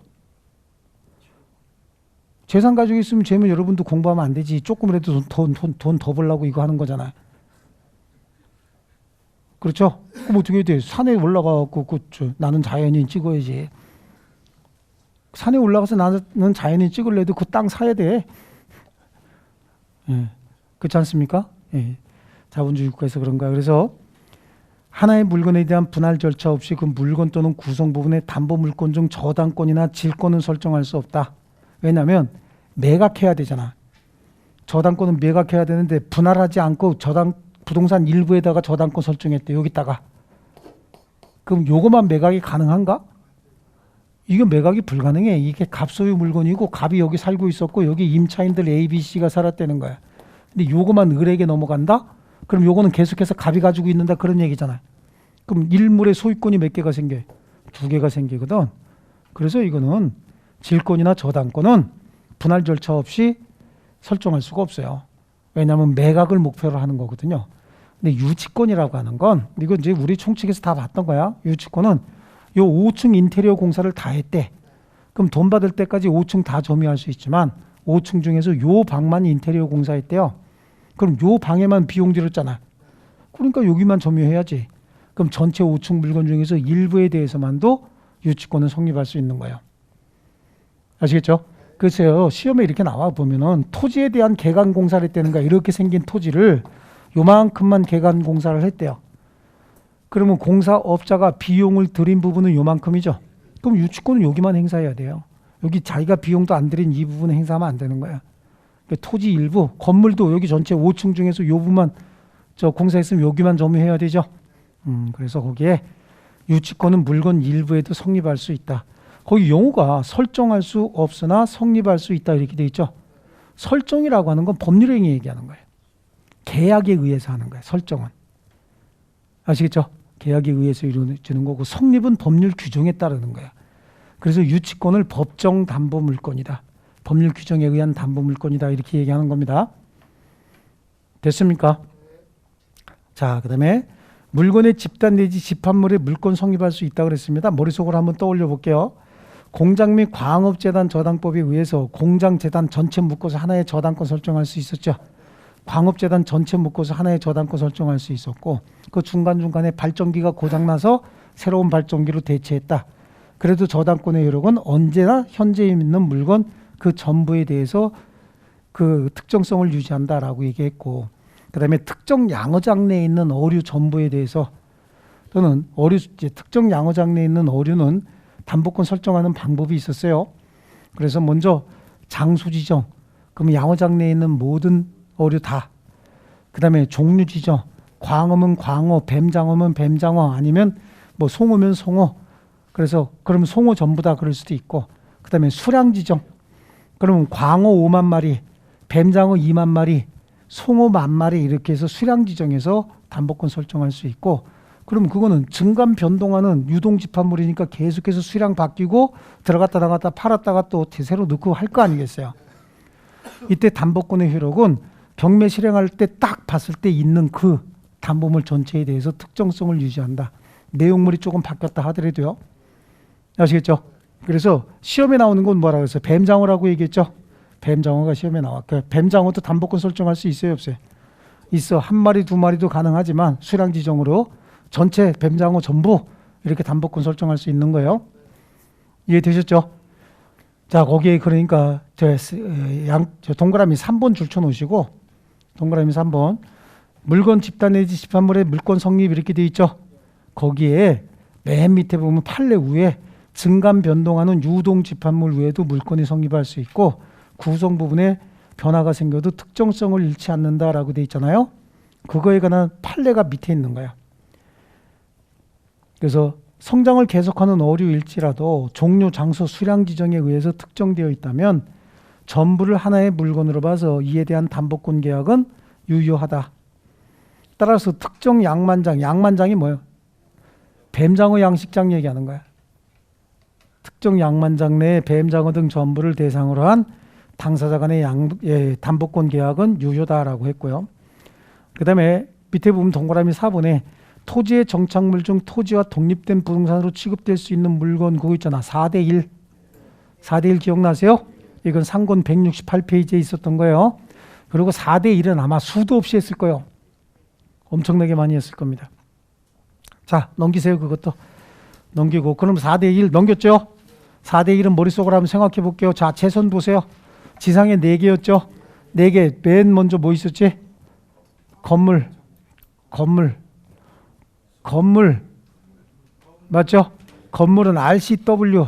재산 가지고 있으면 죄면 여러분도 공부하면 안 되지. 조금이라도 돈 더 벌려고 이거 하는 거잖아요. 그렇죠? 그럼 어떻게 해야 돼? 산에 올라가고 나는 자연인 찍어야지. 산에 올라가서 나는 자연인 찍을래도 그 땅 사야 돼. 예. 그렇지 않습니까? 예. 자본주의 국가에서 그런가. 그래서 하나의 물건에 대한 분할 절차 없이 그 물건 또는 구성 부분의 담보 물건 중 저당권이나 질권은 설정할 수 없다. 왜냐하면 매각해야 되잖아. 저당권은 매각해야 되는데 분할하지 않고 부동산 일부에다가 저당권 설정했대. 여기다가. 그럼 요거만 매각이 가능한가? 이거 매각이 불가능해. 이게 갑소유 물건이고 갑이 여기 살고 있었고 여기 임차인들 A, B, C가 살았다는 거야. 근데 요거만 을에게 넘어간다? 그럼 요거는 계속해서 갑이 가지고 있는다 그런 얘기잖아. 그럼 일물의 소유권이 몇 개가 생겨? 2개가 생기거든. 그래서 이거는 질권이나 저당권은 분할 절차 없이 설정할 수가 없어요. 왜냐하면 매각을 목표로 하는 거거든요. 근데 유치권이라고 하는 건 이거 이제 우리 총칙에서 다 봤던 거야. 유치권은 요 5층 인테리어 공사를 다 했대. 그럼 돈 받을 때까지 5층 다 점유할 수 있지만 5층 중에서 요 방만 인테리어 공사했대요. 그럼 요 방에만 비용 들였잖아. 그러니까 여기만 점유해야지. 그럼 전체 5층 물건 중에서 일부에 대해서만도 유치권은 성립할 수 있는 거예요. 아시겠죠? 글쎄요. 시험에 이렇게 나와 보면은 토지에 대한 개간 공사를 했다는 거야. 이렇게 생긴 토지를 요만큼만 개간 공사를 했대요. 그러면 공사업자가 비용을 들인 부분은 요만큼이죠. 그럼 유치권은 여기만 행사해야 돼요. 여기 자기가 비용도 안 들인 이 부분을 행사하면 안 되는 거야. 그러니까 토지 일부, 건물도 여기 전체 5층 중에서 요 부분만 공사했으면 여기만 점유해야 되죠. 그래서 거기에 유치권은 물건 일부에도 성립할 수 있다. 거기 용어가 설정할 수 없으나 성립할 수 있다 이렇게 돼 있죠. 설정이라고 하는 건 법률행위 얘기하는 거예요. 계약에 의해서 하는 거예요. 설정은. 아시겠죠? 계약에 의해서 이루어지는 거고 성립은 법률 규정에 따르는 거야. 그래서 유치권을 법정 담보 물건이다. 법률 규정에 의한 담보 물건이다. 이렇게 얘기하는 겁니다. 됐습니까? 자, 그다음에 물건의 집단 내지 집합물에 물건 성립할 수 있다고 그랬습니다. 머릿속으로 한번 떠올려 볼게요. 공장 및 광업재단 저당법에 의해서 공장재단 전체 묶어서 하나의 저당권 설정할 수 있었죠. 광업재단 전체 묶어서 하나의 저당권 설정할 수 있었고 그 중간중간에 발전기가 고장나서 새로운 발전기로 대체했다. 그래도 저당권의 효력은 언제나 현재 있는 물건 그 전부에 대해서 그 특정성을 유지한다라고 얘기했고 그 다음에 특정 양어장 내에 있는 어류 전부에 대해서 또는 특정 양어장 내에 있는 어류는 담보권 설정하는 방법이 있었어요. 그래서 먼저 장소 지정, 그러면 양어장 내에 있는 모든 어류 다. 그 다음에 종류 지정, 광어면 광어, 뱀장어면 뱀장어, 아니면 뭐 송어면 송어. 그래서 그러면 송어 전부 다 그럴 수도 있고, 그 다음에 수량 지정. 그러면 광어 5만 마리, 뱀장어 2만 마리, 송어 10,000마리 이렇게 해서 수량 지정해서 담보권 설정할 수 있고, 그럼 그거는 증감 변동하는 유동 집합물이니까 계속해서 수량 바뀌고 들어갔다 나갔다 팔았다가 또 새로 넣고 할 거 아니겠어요. 이때 담보권의 효력은 경매 실행할 때 딱 봤을 때 있는 그 담보물 전체에 대해서 특정성을 유지한다. 내용물이 조금 바뀌었다 하더라도요. 아시겠죠? 그래서 시험에 나오는 건 뭐라고 했어요? 뱀장어라고 얘기했죠? 뱀장어가 시험에 나왔고요. 뱀장어도 담보권 설정할 수 있어요, 없어요? 있어. 1마리, 2마리도 가능하지만 수량 지정으로 전체 뱀장어 전부 이렇게 담보권 설정할 수 있는 거예요. 이해되셨죠? 자, 거기에 그러니까 저 동그라미 3번 줄쳐 놓으시고 동그라미 3번 물건 집단 내지 집합물의 물권 성립 이렇게 돼 있죠. 거기에 맨 밑에 보면 판례 위에 증감 변동하는 유동 집합물 외에도 물건이 성립할 수 있고 구성 부분에 변화가 생겨도 특정성을 잃지 않는다라고 돼 있잖아요. 그거에 관한 판례가 밑에 있는 거야. 그래서 성장을 계속하는 어류일지라도 종류, 장소, 수량 지정에 의해서 특정되어 있다면 전부를 하나의 물건으로 봐서 이에 대한 담보권 계약은 유효하다. 따라서 특정 양만장이 뭐예요? 뱀장어 양식장 얘기하는 거야. 특정 양만장 내에 뱀장어 등 전부를 대상으로 한 당사자 간의 담보권 계약은 유효다라고 했고요. 그 다음에 밑에 보면 동그라미 4번에 토지의 정착물 중 토지와 독립된 부동산으로 취급될 수 있는 물건 그거 있잖아. 4대1. 4대1 기억나세요? 이건 상권 168페이지에 있었던 거예요. 그리고 4대1은 아마 수도 없이 했을 거예요. 엄청나게 많이 했을 겁니다. 자, 넘기세요. 그것도. 넘기고. 그럼 4대1 넘겼죠? 4대1은 머릿속으로 한번 생각해 볼게요. 자, 채선 보세요. 지상에 4개였죠? 4개. 맨 먼저 뭐 있었지? 건물. 맞죠? 건물은 RCW.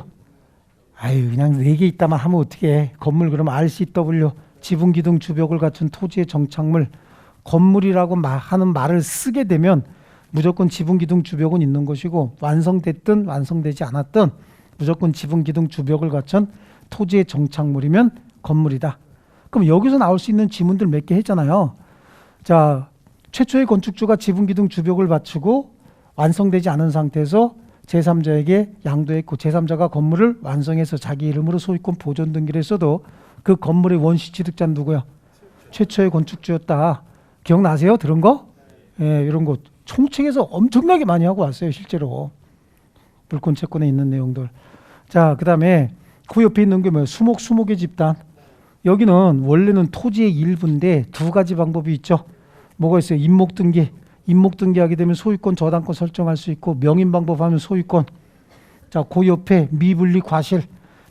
아유, 그냥 4개 있다만 하면 어떻게 해. 건물 그러면 RCW. 지붕, 기둥, 주벽을 갖춘 토지의 정착물. 건물이라고 하는 말을 쓰게 되면 무조건 지붕, 기둥, 주벽은 있는 것이고 완성됐든 완성되지 않았든 무조건 지붕, 기둥, 주벽을 갖춘 토지의 정착물이면 건물이다. 그럼 여기서 나올 수 있는 지문들 몇 개 했잖아요. 자, 최초의 건축주가 지붕, 기둥, 주벽을 갖추고 완성되지 않은 상태에서 제3자에게 양도했고 제3자가 건물을 완성해서 자기 이름으로 소유권 보존 등기를 했어도 그 건물의 원시 취득자는 누구야? 최초의 건축주였다. 기억나세요? 들은 거? 예, 이런 거 총책에서 엄청나게 많이 하고 왔어요. 실제로. 물권 채권에 있는 내용들. 자, 그 다음에 그 옆에 있는 게 뭐예요? 수목의 집단. 여기는 원래는 토지의 일부인데 2가지 방법이 있죠. 뭐가 있어요? 임목등기. 임목등기하게 되면 소유권 저당권 설정할 수 있고 명인방법 하면 소유권. 자, 그 옆에 미분리 과실.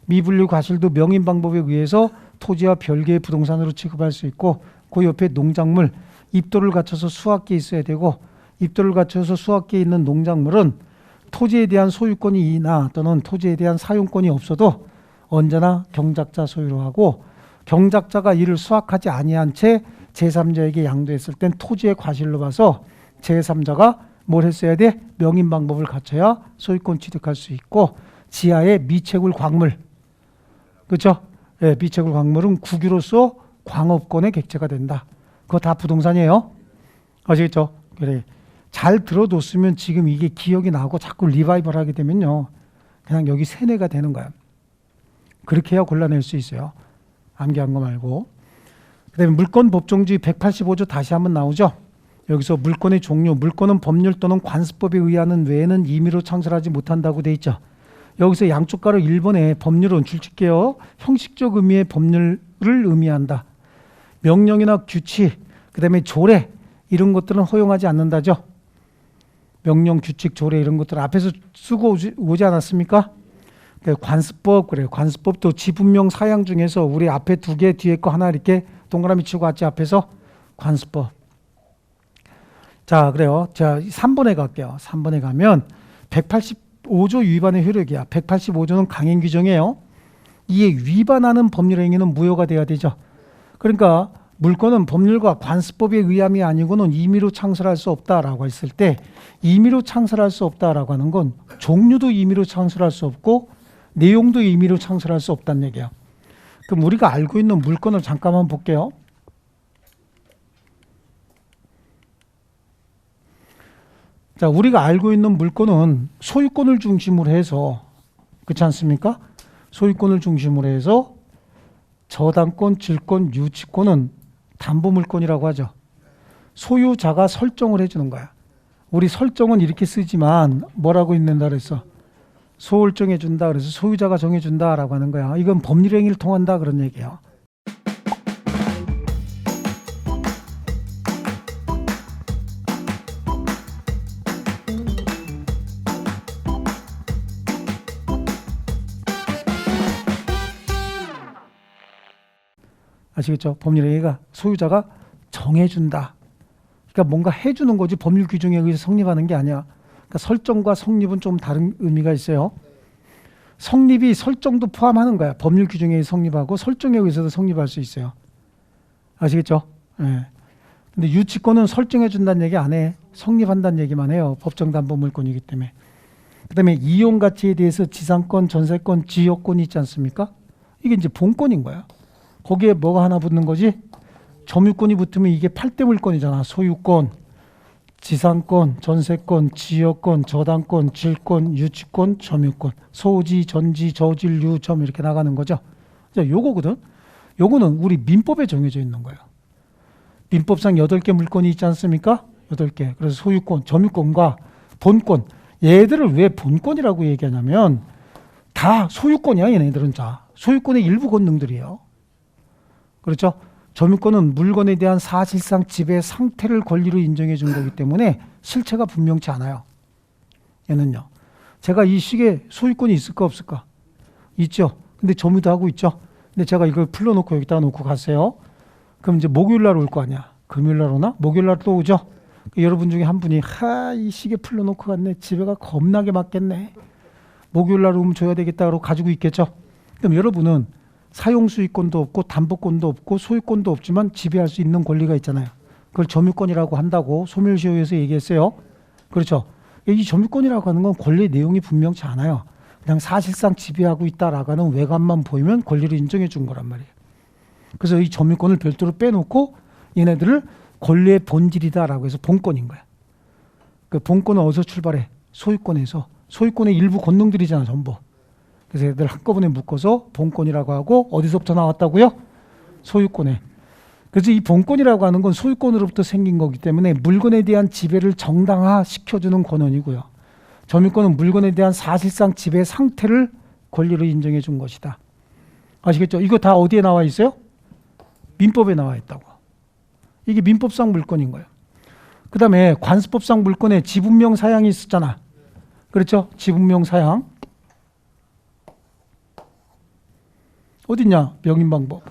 미분리 과실도 명인방법에 의해서 토지와 별개의 부동산으로 취급할 수 있고 그 옆에 농작물. 입도를 갖춰서 수확기에 있어야 되고 입도를 갖춰서 수확기에 있는 농작물은 토지에 대한 소유권이나 또는 토지에 대한 사용권이 없어도 언제나 경작자 소유로 하고 경작자가 이를 수확하지 아니한 채 제3자에게 양도했을 땐 토지의 과실로 봐서 제3자가 뭘 했어야 돼? 명인 방법을 갖춰야 소유권 취득할 수 있고 지하의 미채굴 광물. 그렇죠? 예, 미채굴 광물은 국유로서 광업권의 객체가 된다. 그거 다 부동산이에요. 아시겠죠? 그래. 잘 들어뒀으면 지금 이게 기억이 나고 자꾸 리바이벌 하게 되면요. 그냥 여기 세뇌가 되는 거야. 그렇게 해야 골라낼 수 있어요. 암기한 거 말고. 그 다음에 물권 법정주의 185조 다시 한번 나오죠. 여기서 물권의 종류, 물권은 법률 또는 관습법에 의하는 외에는 임의로 창설하지 못한다고 돼 있죠. 여기서 양쪽 가로 1번에 법률은 줄칠게요. 형식적 의미의 법률을 의미한다. 명령이나 규칙, 그 다음에 조례 이런 것들은 허용하지 않는다죠. 명령, 규칙, 조례 이런 것들 앞에서 쓰고 오지 않았습니까? 관습법, 그래요. 관습법도 지분명 사양 중에서 우리 앞에 2개, 뒤에 거 하나 이렇게 동그라미 치고 왔지 앞에서 관습법. 자, 그래요. 자, 3번에 갈게요. 3번에 가면 185조 위반의 효력이야. 185조는 강행 규정이에요. 이에 위반하는 법률 행위는 무효가 돼야 되죠. 그러니까 물권은 법률과 관습법에 의함이 아니고는 임의로 창설할 수 없다라고 했을 때 임의로 창설할 수 없다라고 하는 건 종류도 임의로 창설할 수 없고 내용도 임의로 창설할 수 없다는 얘기야. 그럼 우리가 알고 있는 물권을 잠깐만 볼게요. 자, 우리가 알고 있는 물권은 소유권을 중심으로 해서 그렇지 않습니까? 소유권을 중심으로 해서 저당권, 질권, 유치권은 담보물권이라고 하죠. 소유자가 설정을 해주는 거야. 우리 설정은 이렇게 쓰지만 뭐라고 있는다 그랬어? 소홀정해준다 그래서 소유자가 정해준다라고 하는 거야. 이건 법률행위를 통한다 그런 얘기예요. 아시겠죠? 법률행위가 소유자가 정해준다. 그러니까 뭔가 해주는 거지 법률 규정에 의해서 성립하는 게 아니야. 그러니까 설정과 성립은 좀 다른 의미가 있어요. 성립이 설정도 포함하는 거야. 법률 규정에 의해서 성립하고 설정에 의해서도 성립할 수 있어요. 아시겠죠? 예. 근데 유치권은 설정해 준다는 얘기 안 해. 성립한다는 얘기만 해요. 법정담보물권이기 때문에. 그 다음에 이용가치에 대해서 지상권, 전세권, 지역권이 있지 않습니까? 이게 이제 본권인 거야. 거기에 뭐가 하나 붙는 거지? 점유권이 붙으면 이게 8대 물권이잖아. 소유권, 지상권, 전세권, 지역권, 저당권, 질권, 유치권, 점유권, 소지, 전지, 저질, 유, 점 이렇게 나가는 거죠. 자, 요거거든. 요거는 우리 민법에 정해져 있는 거예요. 민법상 8개 물권이 있지 않습니까? 8개. 그래서 소유권, 점유권과 본권. 얘들을 왜 본권이라고 얘기하냐면 다 소유권이야, 얘네들은 다. 소유권의 일부 권능들이에요. 그렇죠? 점유권은 물건에 대한 사실상 지배 상태를 권리로 인정해 준 거기 때문에 실체가 분명치 않아요. 얘는요. 제가 이 시계에 소유권이 있을까 없을까? 있죠. 근데 점유도 하고 있죠. 근데 제가 이걸 풀러놓고 여기다 놓고 갔어요. 그럼 이제 목요일 날 올 거 아니야. 금요일 날 오나? 목요일 날 또 오죠. 여러분 중에 한 분이 이 시계 풀러놓고 갔네. 집에가 겁나게 맞겠네. 목요일 날 오면 줘야 되겠다 그러고 가지고 있겠죠. 그럼 여러분은 사용수익권도 없고 담보권도 없고 소유권도 없지만 지배할 수 있는 권리가 있잖아요. 그걸 점유권이라고 한다고 소멸시효에서 얘기했어요. 그렇죠. 이 점유권이라고 하는 건 권리의 내용이 분명치 않아요. 그냥 사실상 지배하고 있다라고 하는 외관만 보이면 권리를 인정해 준 거란 말이에요. 그래서 이 점유권을 별도로 빼놓고 얘네들을 권리의 본질이다라고 해서 본권인 거야. 그 본권은 어디서 출발해? 소유권에서. 소유권의 일부 권능들이잖아, 전부. 그래서 얘들 한꺼번에 묶어서 본권이라고 하고 어디서부터 나왔다고요? 소유권에. 그래서 이 본권이라고 하는 건 소유권으로부터 생긴 거기 때문에 물건에 대한 지배를 정당화시켜주는 권한이고요. 점유권은 물건에 대한 사실상 지배 상태를 권리로 인정해 준 것이다. 아시겠죠? 이거 다 어디에 나와 있어요? 민법에 나와 있다고. 이게 민법상 물권인 거예요. 그 다음에 관습법상 물권에 지분명 사양이 있었잖아. 그렇죠? 지분명 사양. 어딨냐? 명인방법.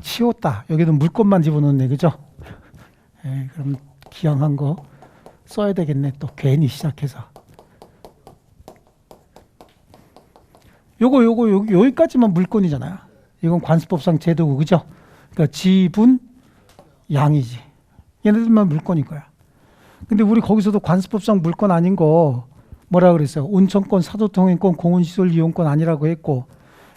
치웠다. 여기는 물건만 집어넣네. 그죠? 그럼 기왕한 거 써야 되겠네. 또 괜히 시작해서. 여기까지만 물건이잖아요. 이건 관습법상 제도고, 그죠? 그러니까 지분, 양이지. 얘네들만 물건일 거야. 근데 우리 거기서도 관습법상 물건 아닌 거 뭐라 그랬어요? 온천권, 사도통행권, 공원시설 이용권 아니라고 했고,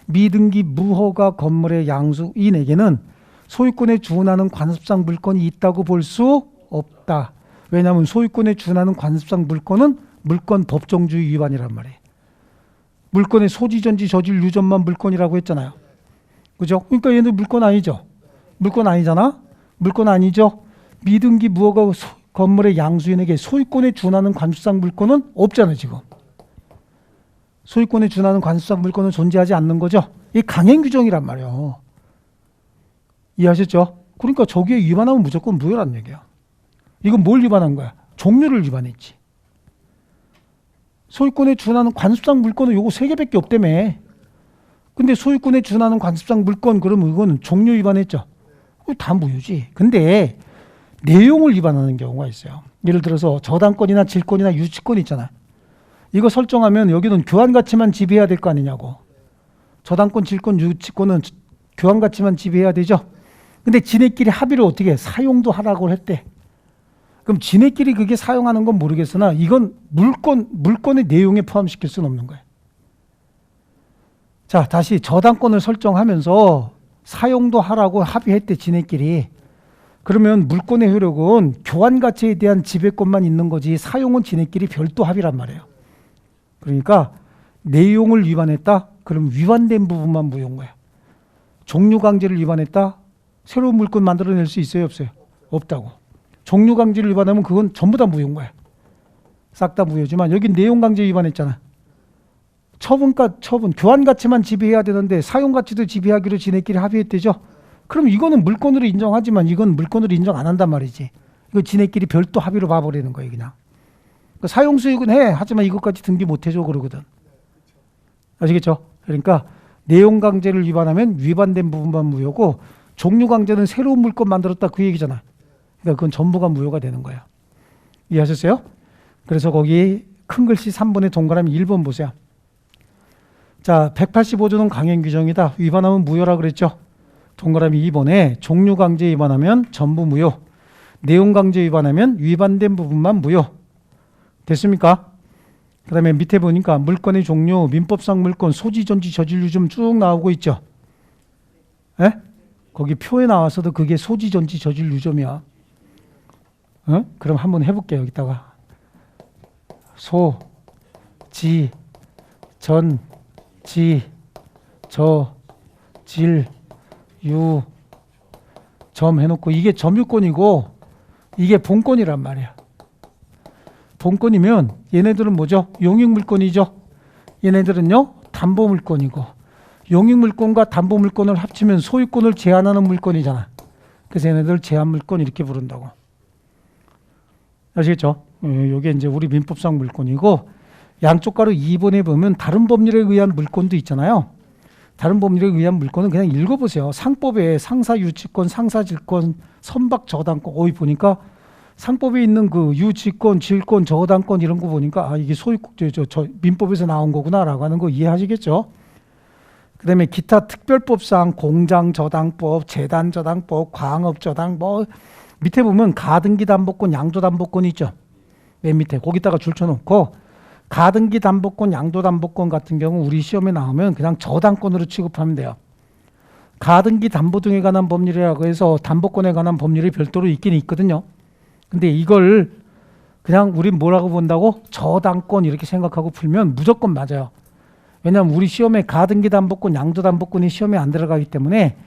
미등기 무허가 건물의 양수 이 4개는 소유권에 준하는 관습상 물건이 있다고 볼 수 없다. 왜냐하면 소유권에 준하는 관습상 물권은 물권 법정주의 위반이란 말이에요. 물권의 소지, 전지, 저질, 유전만 물권이라고 했잖아요. 그죠? 그러니까 얘는 물권 아니죠. 물권 아니잖아. 물권 아니죠. 미등기 무허가 건물의 양수인에게 소유권에 준하는 관습상 물권은 없잖아요. 지금. 소유권에 준하는 관습상 물권은 존재하지 않는 거죠. 이게 강행 규정이란 말이에요. 이해하셨죠? 그러니까 저기에 위반하면 무조건 무효란 얘기야. 이건 뭘 위반한 거야? 종류를 위반했지. 소유권에 준하는 관습상 물권은 요거 3개밖에 없다며. 근데 소유권에 준하는 관습상 물권 그러면 이거는 종류 위반했죠. 다 무효지. 근데 내용을 위반하는 경우가 있어요. 예를 들어서 저당권이나 질권이나 유치권 있잖아. 이거 설정하면 여기는 교환가치만 지배해야 될 거 아니냐고. 저당권, 질권, 유치권은 교환가치만 지배해야 되죠. 근데 지네끼리 합의를 어떻게 해? 사용도 하라고 했대. 그럼 지네끼리 그게 사용하는 건 모르겠으나 이건 물권의 내용에 포함시킬 수는 없는 거예요. 자, 다시 저당권을 설정하면서 사용도 하라고 합의했대, 지네끼리. 그러면 물권의 효력은 교환가치에 대한 지배권만 있는 거지 사용은 지네끼리 별도 합의란 말이에요. 그러니까 내용을 위반했다? 그럼 위반된 부분만 무효인 거예요. 종류강제를 위반했다? 새로운 물권 만들어낼 수 있어요, 없어요? 없다고. 종류강제를 위반하면 그건 전부 다 무효인 거예요. 싹 다 무효지만 여기 내용강제 위반했잖아. 처분, 교환가치만 지배해야 되는데 사용가치도 지배하기로 지네끼리 합의했대죠. 그럼 이거는 물권으로 인정하지만 이건 물권으로 인정 안 한단 말이지. 이거 지네끼리 별도 합의로 봐버리는 거예요, 그냥. 그러니까 사용수익은 해. 하지만 이것까지 등기 못 해줘 그러거든. 아시겠죠? 그러니까 내용강제를 위반하면 위반된 부분만 무효고 종류강제는 새로운 물권 만들었다 그 얘기잖아. 그러니까 그건 전부가 무효가 되는 거야. 이해하셨어요? 그래서 거기 큰 글씨 3번의 동그라미 1번 보세요. 자, 185조는 강행 규정이다. 위반하면 무효라 그랬죠. 동그라미 2번에 종류강제 위반하면 전부 무효. 내용강제 위반하면 위반된 부분만 무효. 됐습니까? 그 다음에 밑에 보니까 물권의 종류, 민법상 물권, 소지, 전지, 저질, 유점 쭉 나오고 있죠. 에? 거기 표에 나와서도 그게 소지, 전지, 저질, 유점이야. 어? 그럼 한번 해볼게요. 여기다가 소, 지, 전, 지, 저, 질, 유, 점 해놓고 이게 점유권이고 이게 본권이란 말이야. 본권이면 얘네들은 뭐죠? 용익물권이죠. 얘네들은요 담보물권이고 용익물권과 담보물권을 합치면 소유권을 제한하는 물권이잖아. 그래서 얘네들 제한물권 이렇게 부른다고. 아시겠죠? 이게 이제 우리 민법상 물권이고 양쪽 가로 2번에 보면 다른 법률에 의한 물권도 있잖아요. 다른 법률에 의한 물권은 그냥 읽어보세요. 상법에 상사유치권, 상사질권, 선박저당권 거기 보니까 상법에 있는 그 유치권, 질권, 저당권 이런 거 보니까 아 이게 소유권 저 민법에서 나온 거구나라고 하는 거 이해하시겠죠? 그다음에 기타 특별법상 공장저당법, 재단저당법, 광업저당 뭐 밑에 보면 가등기담보권, 양도담보권 있죠. 맨 밑에 거기다가 줄쳐놓고 가등기 담보권, 양도담보권 같은 경우 우리 시험에 나오면 그냥 저당권으로 취급하면 돼요. 가등기 담보 등에 관한 법률이라고 해서 담보권에 관한 법률이 별도로 있긴 있거든요. 근데 이걸 그냥 우린 뭐라고 본다고? 저당권 이렇게 생각하고 풀면 무조건 맞아요. 왜냐하면 우리 시험에 가등기 담보권, 양도담보권이 시험에 안 들어가기 때문에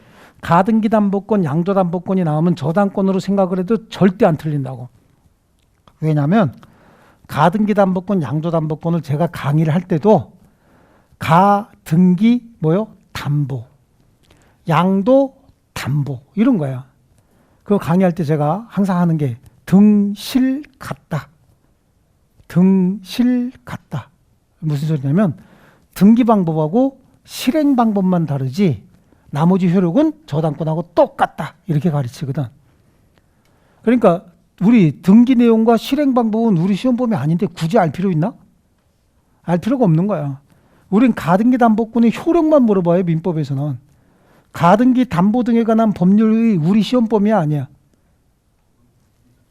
가등기 담보권, 양도담보권이 나오면 저당권으로 생각을 해도 절대 안 틀린다고. 왜냐하면 가등기 담보권, 양도담보권을 제가 강의를 할 때도 가등기 뭐요? 담보, 양도 담보 이런 거야. 그거 강의할 때 제가 항상 하는 게 등실 같다. 등실 같다. 무슨 소리냐면 등기 방법하고 실행 방법만 다르지 나머지 효력은 저당권하고 똑같다. 이렇게 가르치거든. 그러니까 우리 등기 내용과 실행 방법은 우리 시험범위 아닌데 굳이 알 필요 있나? 알 필요가 없는 거야. 우린 가등기 담보권의 효력만 물어봐요. 민법에서는. 가등기 담보 등에 관한 법률이 우리 시험범위 아니야.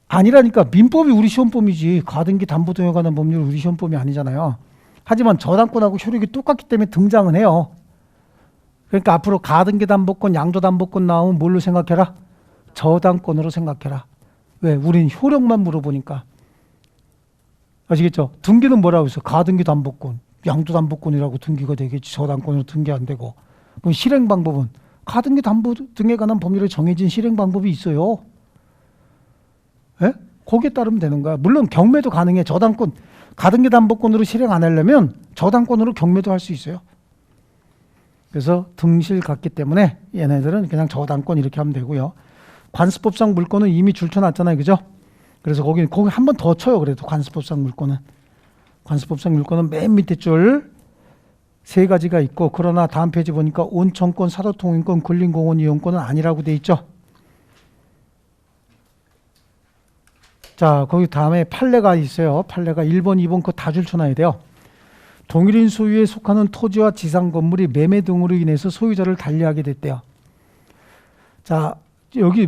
아니라니까. 민법이 우리 시험범위지. 가등기 담보 등에 관한 법률이 우리 시험범위 아니잖아요. 하지만 저당권하고 효력이 똑같기 때문에 등장은 해요. 그러니까 앞으로 가등기 담보권, 양도 담보권 나오면 뭘로 생각해라? 저당권으로 생각해라. 왜? 우린 효력만 물어보니까. 아시겠죠? 등기는 뭐라고 했어? 가등기 담보권, 양도 담보권이라고 등기가 되겠지. 저당권으로 등기 안 되고. 그럼 실행 방법은 가등기 담보 등에 관한 법률에 정해진 실행 방법이 있어요. 예? 거기에 따르면 되는 거야. 물론 경매도 가능해. 저당권, 가등기 담보권으로 실행 안 하려면 저당권으로 경매도 할 수 있어요. 그래서 등실 같기 때문에 얘네들은 그냥 저당권 이렇게 하면 되고요. 관습법상 물권은 이미 줄쳐놨잖아요. 그죠? 그래서 거기 한 번 더 쳐요. 그래도 관습법상 물권은. 관습법상 물권은 맨 밑에 줄 세 가지가 있고, 그러나 다음 페이지 보니까 온천권, 사도통행권, 근린공원 이용권은 아니라고 돼 있죠. 자, 거기 다음에 판례가 있어요. 판례가 1번, 2번 거 다 줄쳐놔야 돼요. 동일인 소유에 속하는 토지와 지상 건물이 매매 등으로 인해서 소유자를 달리하게 됐대요. 자, 여기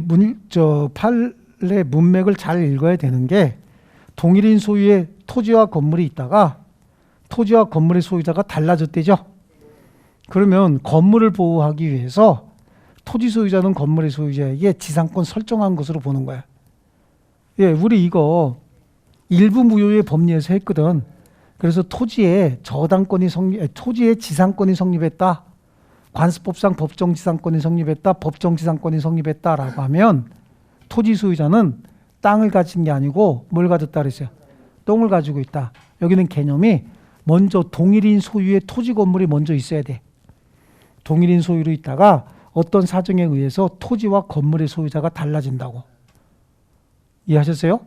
판례 문맥을 잘 읽어야 되는 게, 동일인 소유의 토지와 건물이 있다가 토지와 건물의 소유자가 달라졌대죠. 그러면 건물을 보호하기 위해서 토지 소유자는 건물의 소유자에게 지상권 설정한 것으로 보는 거야. 예, 우리 이거 일부 무효의 법리에서 했거든. 그래서 토지에 토지에 지상권이 성립했다. 관습법상 법정지상권이 성립했다. 법정지상권이 성립했다라고 하면 토지 소유자는 땅을 가진 게 아니고 뭘 가졌다 그랬어요? 똥을 가지고 있다. 여기는 개념이 먼저 동일인 소유의 토지 건물이 먼저 있어야 돼. 동일인 소유로 있다가 어떤 사정에 의해서 토지와 건물의 소유자가 달라진다고. 이해하셨어요?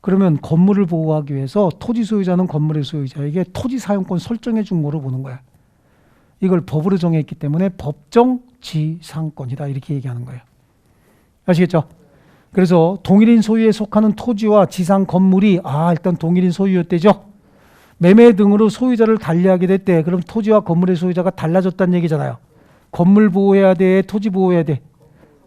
그러면 건물을 보호하기 위해서 토지 소유자는 건물의 소유자에게 토지 사용권 설정해 준 거로 보는 거야. 이걸 법으로 정했기 때문에 법정지상권이다 이렇게 얘기하는 거예요. 아시겠죠? 그래서 동일인 소유에 속하는 토지와 지상 건물이 일단 동일인 소유였대죠. 매매 등으로 소유자를 달리하게 됐대. 그럼 토지와 건물의 소유자가 달라졌다는 얘기잖아요. 건물 보호해야 돼? 토지 보호해야 돼?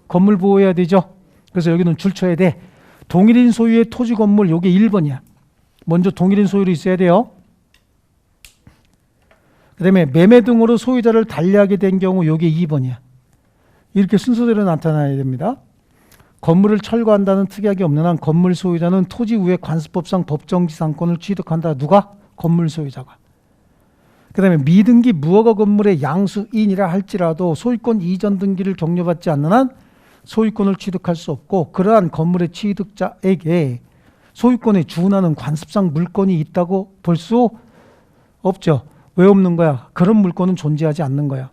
건물 보호해야 되죠. 그래서 여기는 줄쳐야 돼. 동일인 소유의 토지 건물, 요게 1번이야. 먼저 동일인 소유로 있어야 돼요. 그 다음에 매매 등으로 소유자를 달리하게 된 경우 요게 2번이야. 이렇게 순서대로 나타나야 됩니다. 건물을 철거한다는 특약이 없는 한 건물 소유자는 토지 우회 관습법상 법정지상권을 취득한다. 누가? 건물 소유자가. 그 다음에 미등기 무허가 건물의 양수인이라 할지라도 소유권 이전 등기를 격려받지 않는 한 소유권을 취득할 수 없고, 그러한 건물의 취득자에게 소유권에 준하는 관습상 물권이 있다고 볼 수 없죠. 왜 없는 거야? 그런 물권은 존재하지 않는 거야.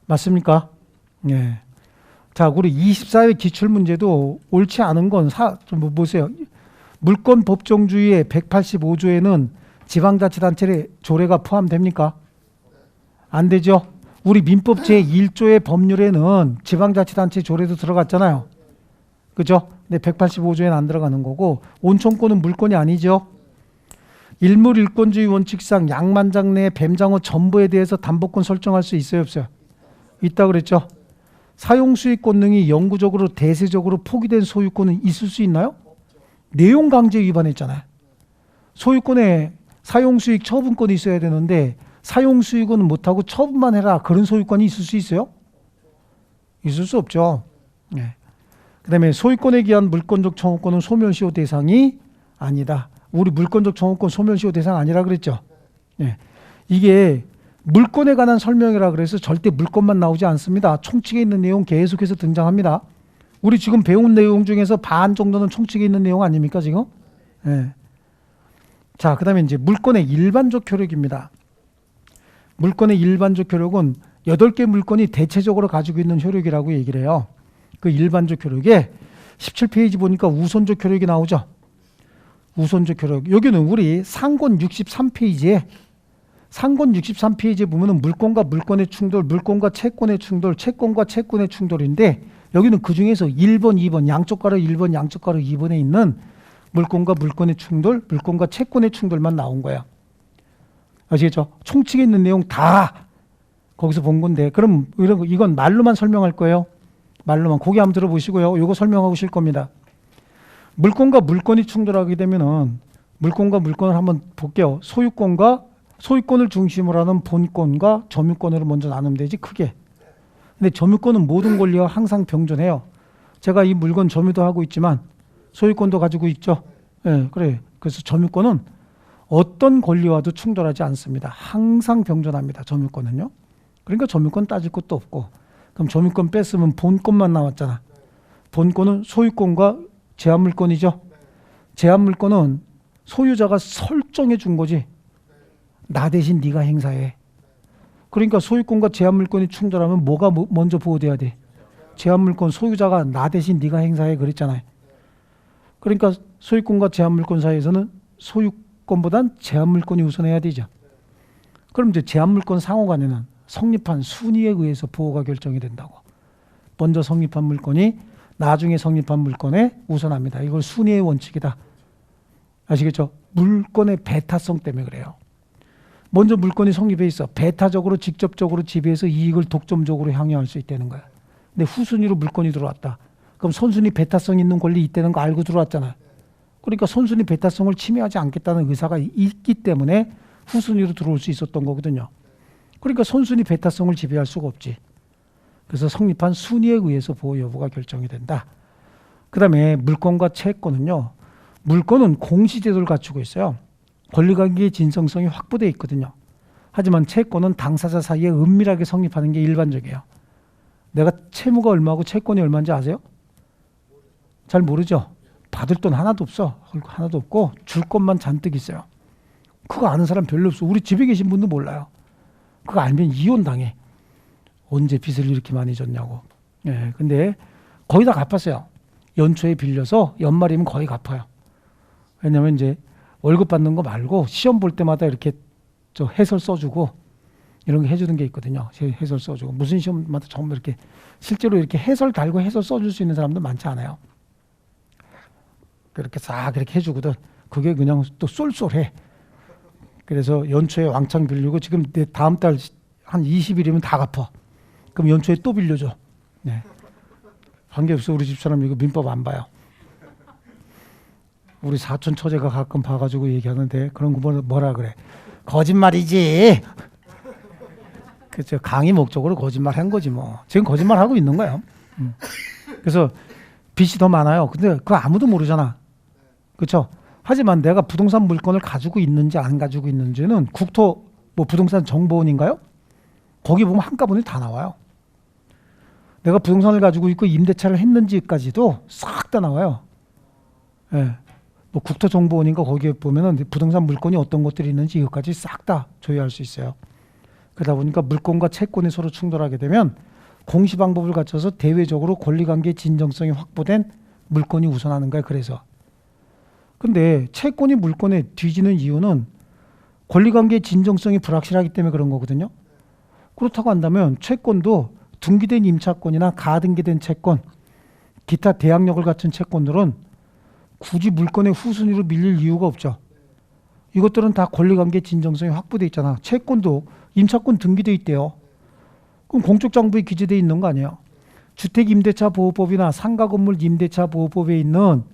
맞습니까? 예. 자, 우리 24회 기출문제도 옳지 않은 건 좀 보세요. 물권 법정주의의 185조에는 지방자치단체의 조례가 포함됩니까? 안 되죠. 우리 민법 제1조의 법률에는 지방자치단체 조례도 들어갔잖아요. 그죠? 근데 185조에는 안 들어가는 거고, 온천권은 물권이 아니죠. 일물일권주의 원칙상 양만장 내 뱀장어 전부에 대해서 담보권 설정할 수 있어요, 없어요? 있다 그랬죠. 사용수익 권능이 영구적으로 대세적으로 포기된 소유권은 있을 수 있나요? 내용 강제 위반했잖아요. 소유권에 사용수익 처분권이 있어야 되는데 사용수익은 못하고 처분만 해라, 그런 소유권이 있을 수 있어요? 있을 수 없죠. 네. 그 다음에 소유권에 기한 물권적 청구권은 소멸시효 대상이 아니다. 우리 물권적 청구권 소멸시효 대상 아니라 그랬죠. 네. 이게 물권에 관한 설명이라 그래서 절대 물권만 나오지 않습니다. 총칙에 있는 내용 계속해서 등장합니다. 우리 지금 배운 내용 중에서 반 정도는 총칙에 있는 내용 아닙니까 지금? 네. 자, 그 다음에 이제 물권의 일반적 효력입니다. 물권의 일반적 효력은 8개 물권이 대체적으로 가지고 있는 효력이라고 얘기를 해요. 그 일반적 효력에 17페이지 보니까 우선적 효력이 나오죠. 우선적 효력. 여기는 우리 상권 63페이지에 보면은 물권과 물권의 충돌, 물권과 채권의 충돌, 채권과 채권의 충돌인데, 여기는 그 중에서 1번, 2번, 양쪽 가로 1번, 양쪽 가로 2번에 있는 물권과 물권의 충돌, 물권과 채권의 충돌만 나온 거야. 아시겠죠? 총칙에 있는 내용 다 거기서 본 건데, 그럼 이건 말로만 설명할 거예요. 말로만. 고개 한번 들어보시고요. 이거 설명하고 실 겁니다. 물권과 물권이 충돌하게 되면은 물권과 물권을 한번 볼게요. 소유권을 중심으로 하는 본권과 점유권으로 먼저 나누면 되지, 크게. 근데 점유권은 모든 권리와 항상 병존해요. 제가 이 물건 점유도 하고 있지만 소유권도 가지고 있죠. 예, 그래. 그래서 점유권은 어떤 권리와도 충돌하지 않습니다. 항상 병존합니다. 점유권은요. 그러니까 점유권 따질 것도 없고, 그럼 점유권 뺐으면 본권만 남았잖아. 본권은 소유권과 제한물권이죠. 제한물권은 소유자가 설정해 준 거지. 나 대신 네가 행사해. 그러니까 소유권과 제한물권이 충돌하면 뭐가 먼저 보호돼야 돼? 제한물권 소유자가 나 대신 네가 행사해 그랬잖아요. 그러니까 소유권과 제한물권 사이에서는 소유권보단 제한물권이 우선해야 되죠. 그럼 이제 제한물권 상호간에는 성립한 순위에 의해서 보호가 결정이 된다고. 먼저 성립한 물건이 나중에 성립한 물건에 우선합니다. 이걸 순위의 원칙이다. 아시겠죠? 물건의 배타성 때문에 그래요. 먼저 물건이 성립해 있어. 배타적으로 직접적으로 지배해서 이익을 독점적으로 향유할 수 있다는 거야. 근데 후순위로 물건이 들어왔다. 그럼 선순위 배타성 있는 권리 있다는 거 알고 들어왔잖아. 그러니까 선순위 배타성을 침해하지 않겠다는 의사가 있기 때문에 후순위로 들어올 수 있었던 거거든요. 그러니까 선순위 배타성을 지배할 수가 없지. 그래서 성립한 순위에 의해서 보호 여부가 결정이 된다. 그 다음에 물권과 채권은요. 물권은 공시제도를 갖추고 있어요. 권리관계의 진정성이 확보되어 있거든요. 하지만 채권은 당사자 사이에 은밀하게 성립하는 게 일반적이에요. 내가 채무가 얼마고 채권이 얼마인지 아세요? 잘 모르죠. 받을 돈 하나도 없어. 하나도 없고 줄 것만 잔뜩 있어요. 그거 아는 사람 별로 없어. 우리 집에 계신 분도 몰라요. 그거 알면 이혼당해. 언제 빚을 이렇게 많이 졌냐고. 예, 근데 거의 다 갚았어요. 연초에 빌려서 연말이면 거의 갚아요. 왜냐면 이제 월급 받는 거 말고 시험 볼 때마다 이렇게 저 해설 써주고 이런 거 해주는 게 있거든요. 해설 써주고 무슨 시험마다 전부 이렇게 실제로 이렇게 해설 달고 해설 써줄 수 있는 사람도 많지 않아요. 그렇게 싹 이렇게 해주거든. 그게 그냥 또 쏠쏠해. 그래서 연초에 왕창 빌리고 지금 내 다음 달 한 20일이면 다 갚아. 그럼 연초에 또 빌려줘. 네. 관계없어. 우리 집사람 이거 민법 안 봐요. 우리 사촌 처제가 가끔 봐가지고 얘기하는데 그런 거 뭐라 그래? 거짓말이지. 그죠? 강의 목적으로 거짓말 한 거지 뭐. 지금 거짓말 하고 있는 거예요. 그래서 빚이 더 많아요. 근데 그거 아무도 모르잖아. 그렇죠? 하지만 내가 부동산 물건을 가지고 있는지 안 가지고 있는지는 국토 뭐 부동산 정보원인가요? 거기 보면 한꺼번에 다 나와요. 내가 부동산을 가지고 있고 임대차를 했는지까지도 싹 다 나와요. 예. 뭐 국토정보원인가 거기에 보면은 부동산 물건이 어떤 것들이 있는지 이것까지 싹 다 조회할 수 있어요. 그러다 보니까 물건과 채권이 서로 충돌하게 되면 공시 방법을 갖춰서 대외적으로 권리관계의 진정성이 확보된 물건이 우선하는 거예요. 그래서. 근데 채권이 물건에 뒤지는 이유는 권리관계의 진정성이 불확실하기 때문에 그런 거거든요. 그렇다고 한다면 채권도 등기된 임차권이나 가등기된 채권, 기타 대항력을 갖춘 채권들은 굳이 물건의 후순위로 밀릴 이유가 없죠. 이것들은 다 권리관계 진정성이 확보되어 있잖아. 채권도 임차권 등기돼 있대요. 그럼 공적장부에 기재되어 있는 거 아니에요. 주택임대차보호법이나 상가건물 임대차보호법에 있는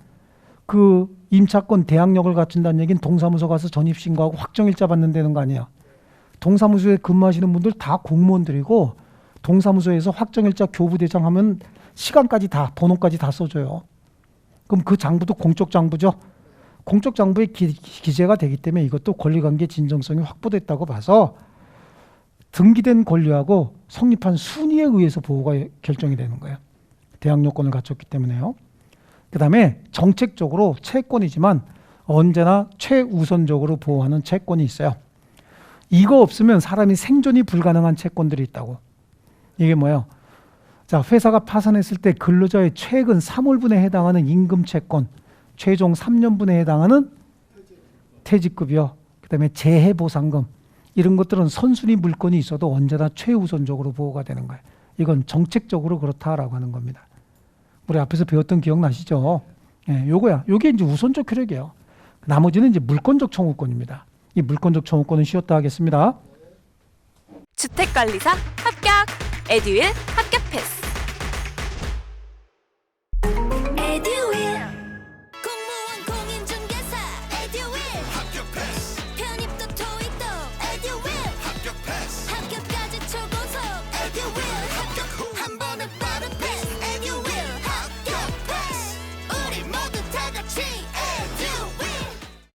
그 임차권 대항력을 갖춘다는 얘기는 동사무소 가서 전입신고하고 확정일자 받는다는 거 아니에요. 동사무소에 근무하시는 분들 다 공무원들이고 동사무소에서 확정일자 교부대장 하면 시간까지 다 번호까지 다 써줘요. 그럼 그 장부도 공적 장부죠. 공적 장부에 기재가 되기 때문에 이것도 권리관계 진정성이 확보됐다고 봐서 등기된 권리하고 성립한 순위에 의해서 보호가 결정이 되는 거예요. 대항력권을 갖췄기 때문에요. 그 다음에 정책적으로 채권이지만 언제나 최우선적으로 보호하는 채권이 있어요. 이거 없으면 사람이 생존이 불가능한 채권들이 있다고. 이게 뭐예요? 자, 회사가 파산했을 때 근로자의 최근 3월분에 해당하는 임금채권, 최종 3년분에 해당하는 퇴직급여, 그 다음에 재해보상금, 이런 것들은 선순위 물건이 있어도 언제나 최우선적으로 보호가 되는 거예요. 이건 정책적으로 그렇다라고 하는 겁니다. 우리 앞에서 배웠던 기억나시죠? 예, 요거야. 요게 이제 우선적 효력이에요. 나머지는 이제 물권적 청구권입니다. 이 물권적 청구권은 쉬었다 하겠습니다. 주택관리사 합격! 에듀윌 합격 패스!